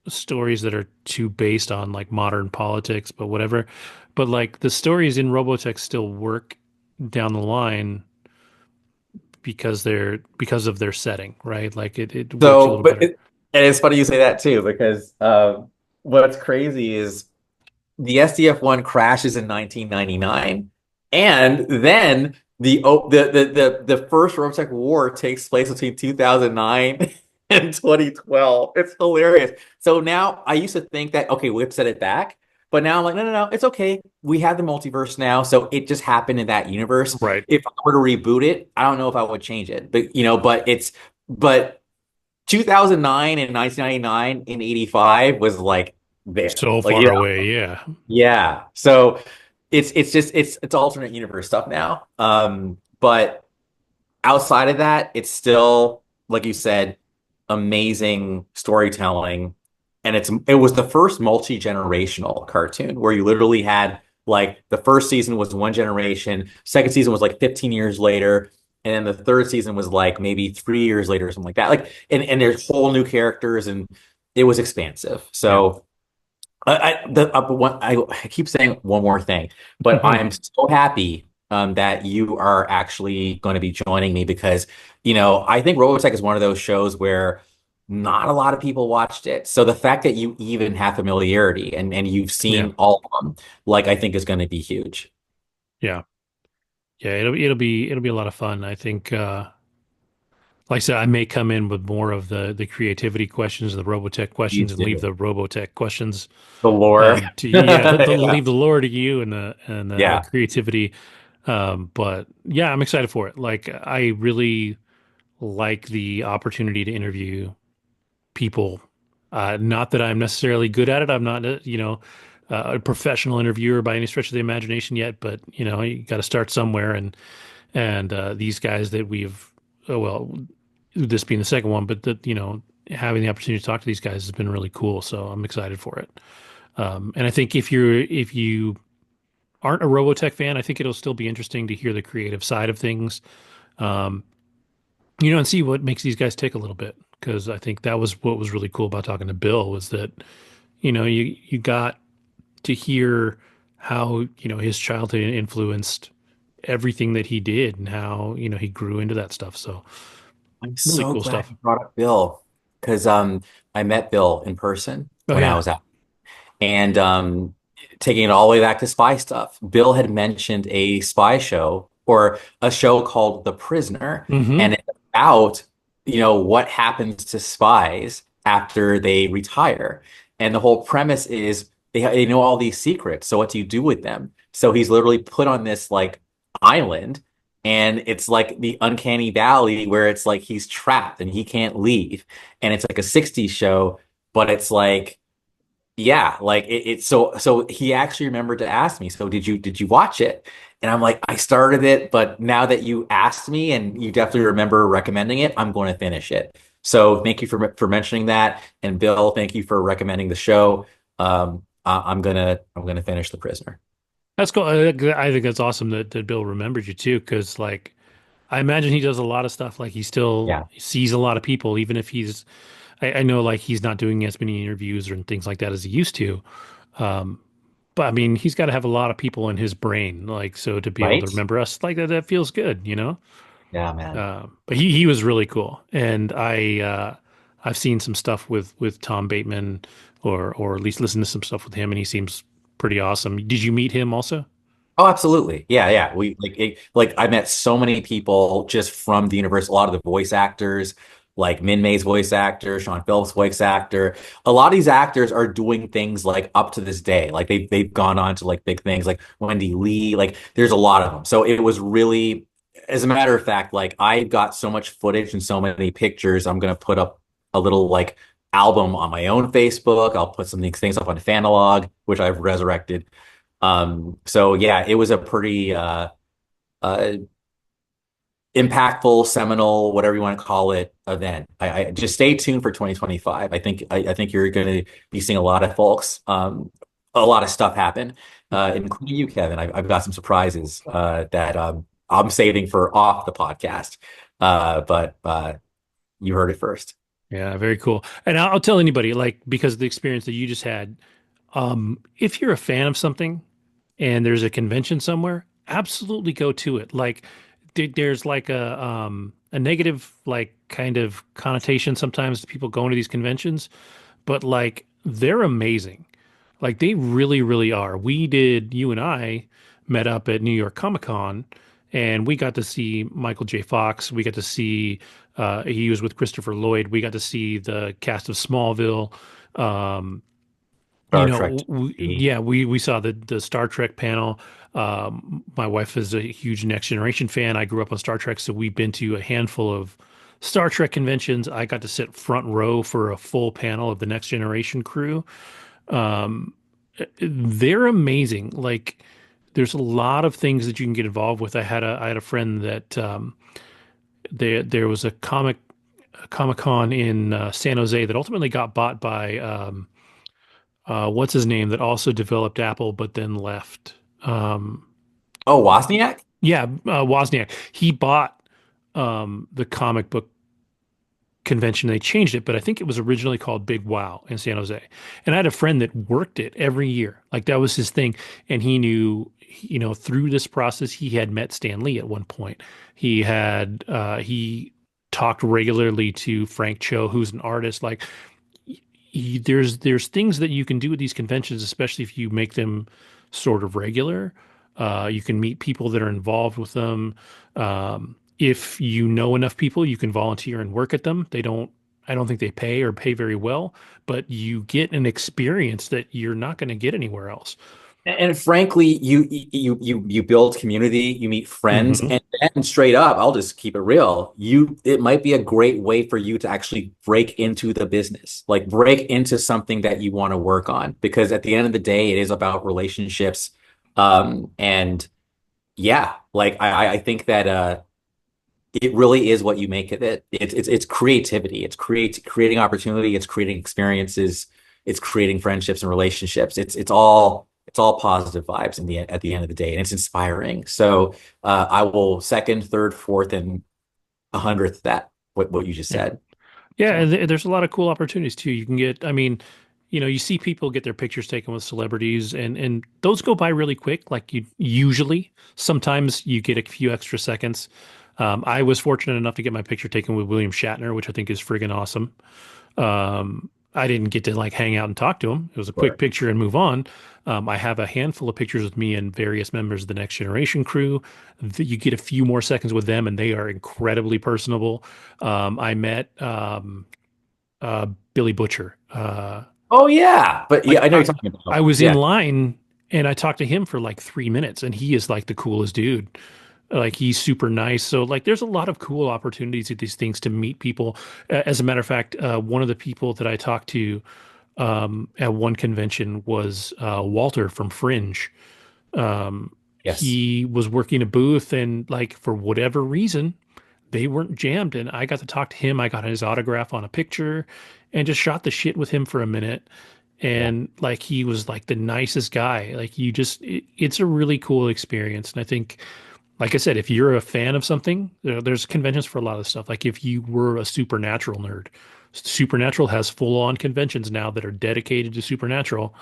stories that are too based on like modern politics, but whatever. But like the stories in Robotech still work down the line because of their setting, right? Like it works a So, little better. and it's funny you say that too, because what's crazy is the SDF-1 crashes in 1999, and then the first Robotech War takes place between 2009 and 2012. It's hilarious. So now I used to think that okay, we've set it back, but now I'm like, no, no, no, it's okay. We have the multiverse now, so it just happened in that universe. Right. If I were to reboot it, I don't know if I would change it, but 2009 and 1999 and 85 was like there. So Like, far away, yeah. yeah. So it's just it's alternate universe stuff now. But outside of that, it's still, like you said, amazing storytelling. And it was the first multi-generational cartoon where you literally had like the first season was one generation, second season was like 15 years later, and then the third season was like maybe 3 years later or something like that. Like and there's whole new characters and it was expansive. Yeah. So I keep saying one more thing, but I'm so happy that you are actually going to be joining me because, I think Robotech is one of those shows where not a lot of people watched it. So the fact that you even have familiarity and you've Yeah. seen all of them, like I think is going to be huge. Yeah. Yeah, it'll be a lot of fun. I think like I said, I may come in with more of the creativity questions, the Robotech questions, Please and leave do. the Robotech questions The lore. to yeah, the Yeah. leave the lore to you and the Yeah. creativity. But yeah, I'm excited for it. Like I really like the opportunity to interview people. Not that I'm necessarily good at it. I'm not, a professional interviewer by any stretch of the imagination yet. But you got to start somewhere, and these guys that we've, oh, well, this being the second one, but that having the opportunity to talk to these guys has been really cool. So I'm excited for it. And I think if you aren't a Robotech fan, I think it'll still be interesting to hear the creative side of things. Um, and see what makes these guys tick a little bit. Because I think that was what was really cool about talking to Bill was that, you got to hear how, his childhood influenced everything that he did and how, he grew into that stuff. So I'm really so cool glad stuff. you brought up Bill because I met Bill in person Oh when I yeah. was out. And taking it all the way back to spy stuff, Bill had mentioned a spy show or a show called The Prisoner, Hmm. and it's about, what happens to spies after they retire. And the whole premise is they know all these secrets. So what do you do with them? So he's literally put on this like island, and it's like the uncanny valley where it's like he's trapped and he can't leave. And it's like a 60s show, but it's like yeah, like so he actually remembered to ask me, so did you watch it? And I'm like, I started it, but now that you asked me and you definitely remember recommending it, I'm going to finish it. So thank you for mentioning that. And Bill, thank you for recommending the show. I'm gonna finish The Prisoner. That's cool. I think that's awesome that Bill remembered you too, because like I imagine he does a lot of stuff. Like he still Yeah. sees a lot of people, even if I know like he's not doing as many interviews and things like that as he used to. Um, but I mean, he's got to have a lot of people in his brain, like so to be able to Right? remember us like that, that feels good. Yeah, man. But he was really cool, and I've seen some stuff with Tom Bateman, or at least listened to some stuff with him, and he seems pretty awesome. Did you meet him also? Oh, absolutely. Yeah, yeah. Like I met so many people just from the universe, a lot of the voice actors, like Min May's voice actor, Sean Phillips' voice actor. A lot of these actors are doing things like up to this day. Like they've gone on to like big things like Wendy Lee, like there's a lot of them. So it was really, as a matter of fact, like I got so much footage and so many pictures, I'm gonna put up a little like album on my own Facebook. I'll put some of these things up on Fanalog, which I've resurrected. So yeah, it was a pretty uh impactful, seminal, whatever you want to call it, event. I just stay tuned for 2025. I think you're going to be seeing a lot of folks, a lot of stuff happen, including you, Kevin. I've got some surprises that I'm saving for off the podcast. But you heard it first. Yeah, very cool. And I'll tell anybody, like, because of the experience that you just had, if you're a fan of something and there's a convention somewhere, absolutely go to it. Like, there's like a negative, like, kind of connotation sometimes to people going to these conventions, but like, they're amazing. Like, they really, really are. You and I met up at New York Comic Con and we got to see Michael J. Fox. We got to see, he was with Christopher Lloyd. We got to see the cast of Smallville. Um, Star Trek TV. yeah, we saw the Star Trek panel. My wife is a huge Next Generation fan. I grew up on Star Trek, so we've been to a handful of Star Trek conventions. I got to sit front row for a full panel of the Next Generation crew. Um, they're amazing. Like, there's a lot of things that you can get involved with. I had a friend that there was a Comic Con in San Jose that ultimately got bought by what's his name that also developed Apple but then left. Um, Oh, Wozniak? yeah, Wozniak. He bought the comic book convention. They changed it, but I think it was originally called Big Wow in San Jose. And I had a friend that worked it every year. Like that was his thing. And he knew, through this process, he had met Stan Lee at one point. He had, he talked regularly to Frank Cho, who's an artist. Like there's things that you can do with these conventions, especially if you make them sort of regular. You can meet people that are involved with them. If you know enough people, you can volunteer and work at them. I don't think they pay or pay very well, but you get an experience that you're not going to get anywhere else. And frankly, you build community, you meet friends, Hmm. and straight up, I'll just keep it real. It might be a great way for you to actually break into the business, like break into something that you want to work on. Because at the end of the day, it is about relationships. And yeah, like I think that it really is what you make of it. It's creativity. It's creating opportunity. It's creating experiences. It's creating friendships and relationships. It's all positive vibes at the end of the day, and it's inspiring. So I will second, third, fourth, and 100th that what you just Yeah. said. Yeah, So and there's a lot of cool opportunities too. You can get, I mean, you see people get their pictures taken with celebrities and those go by really quick. Like you usually, sometimes you get a few extra seconds. I was fortunate enough to get my picture taken with William Shatner, which I think is friggin' awesome. I didn't get to like hang out and talk to him. It was a quick sure. picture and move on. I have a handful of pictures with me and various members of the Next Generation crew. You get a few more seconds with them, and they are incredibly personable. I met Billy Butcher. Oh yeah, but yeah, Like I know I, you're talking I about. was in Yeah, line and I talked to him for like 3 minutes, and he is like the coolest dude. Like he's super nice. So like there's a lot of cool opportunities at these things to meet people. As a matter of fact, one of the people that I talked to at one convention was Walter from Fringe. yes. He was working a booth and like for whatever reason, they weren't jammed. And I got to talk to him. I got his autograph on a picture and just shot the shit with him for a minute. Yeah. And like he was like the nicest guy. Like it's a really cool experience. And I think, like I said, if you're a fan of something, there's conventions for a lot of stuff. Like if you were a Supernatural nerd, Supernatural has full-on conventions now that are dedicated to Supernatural,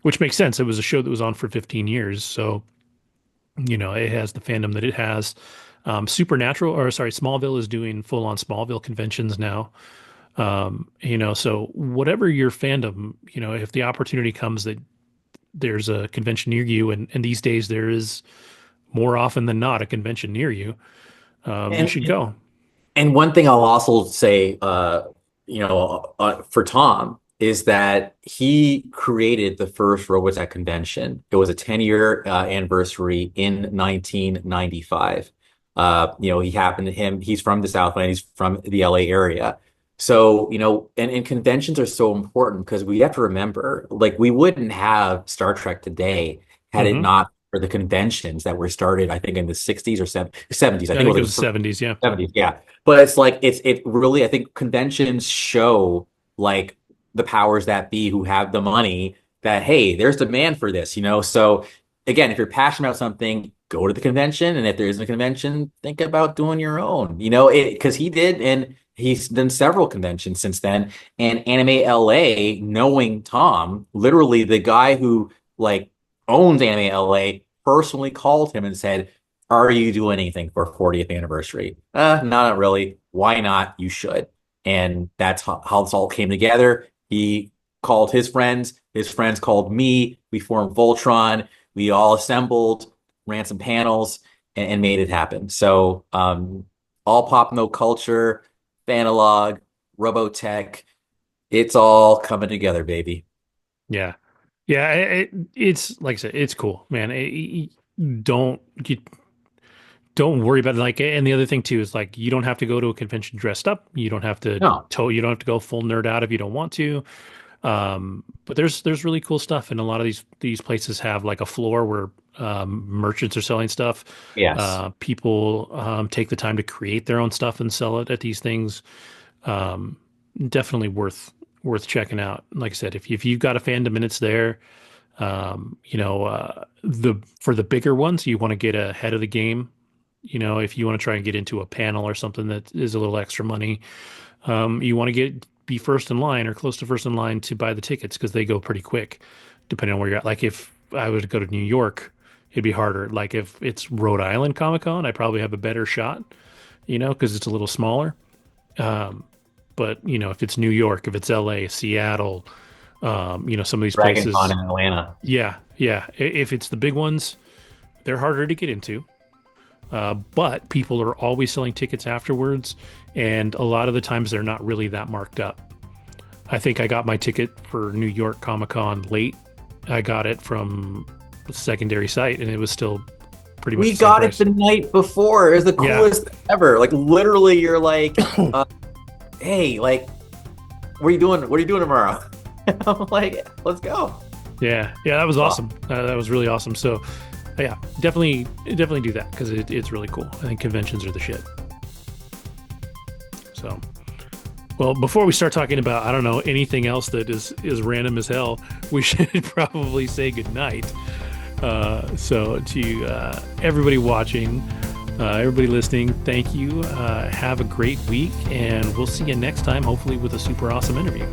which makes sense. It was a show that was on for 15 years, so it has the fandom that it has. Supernatural, or sorry, Smallville is doing full-on Smallville conventions now. So whatever your fandom, if the opportunity comes that there's a convention near you, and these days there is more often than not a convention near you, you And should go. And one thing I'll also say, for Tom is that he created the first Robotech convention. It was a 10-year anniversary in 1995. He's from the Southland, he's from the LA area. So, and conventions are so important because we have to remember, like, we wouldn't have Star Trek today had it Hmm. not for the conventions that were started, I think, in the 60s or 70s. I I think think it it was was the 70s. Yeah. 70s, yeah. But it's like it really, I think conventions show like the powers that be who have the money that hey, there's demand for this. So again, if you're passionate about something, go to the convention, and if there isn't a convention, think about doing your own. Because he did, and he's done several conventions since then. And Anime LA, knowing Tom, literally the guy who like owns Anime LA personally called him and said, are you doing anything for 40th anniversary? Not really. Why not? You should. And that's how this all came together. He called his friends called me. We formed Voltron. We all assembled, ran some panels, and made it happen. So, all pop, no culture, Fanalog, Robotech, it's all coming together, baby. Yeah. Yeah. It's like I said, it's cool, man. Don't you don't worry about it. Like, and the other thing too is like you don't have to go to a convention dressed up. No, You don't have to go full nerd out if you don't want to. But there's really cool stuff, and a lot of these places have like a floor where merchants are selling stuff. yes. People take the time to create their own stuff and sell it at these things. Um, Definitely worth checking out. Like I said, if you've got a fandom and it's there, the for the bigger ones, you want to get ahead of the game. If you want to try and get into a panel or something that is a little extra money, you want to be first in line or close to first in line to buy the tickets because they go pretty quick, depending on where you're at. Like if I was to go to New York, it'd be harder. Like if it's Rhode Island Comic Con, I probably have a better shot because it's a little smaller. Um, but if it's New York, if it's LA, Seattle, some of these Dragon Con places, in Atlanta. yeah, yeah. If it's the big ones, they're harder to get into. But people are always selling tickets afterwards, and a lot of the times they're not really that marked up. I think I got my ticket for New York Comic Con late. I got it from a secondary site, and it was still pretty much We the same got it price. the night before. It was the Yeah, coolest thing ever. Like literally, you're like, "Hey, like, what are you doing? What are you doing tomorrow?" I'm like, "Let's go." yeah, yeah. That was Wow. awesome. That was really awesome. So, yeah, definitely do that because it's really cool. I think conventions are the shit. So, well, before we start talking about, I don't know, anything else that is random as hell, we should probably say goodnight. So to everybody watching, everybody listening, thank you. Have a great week, and we'll see you next time, hopefully with a super awesome interview.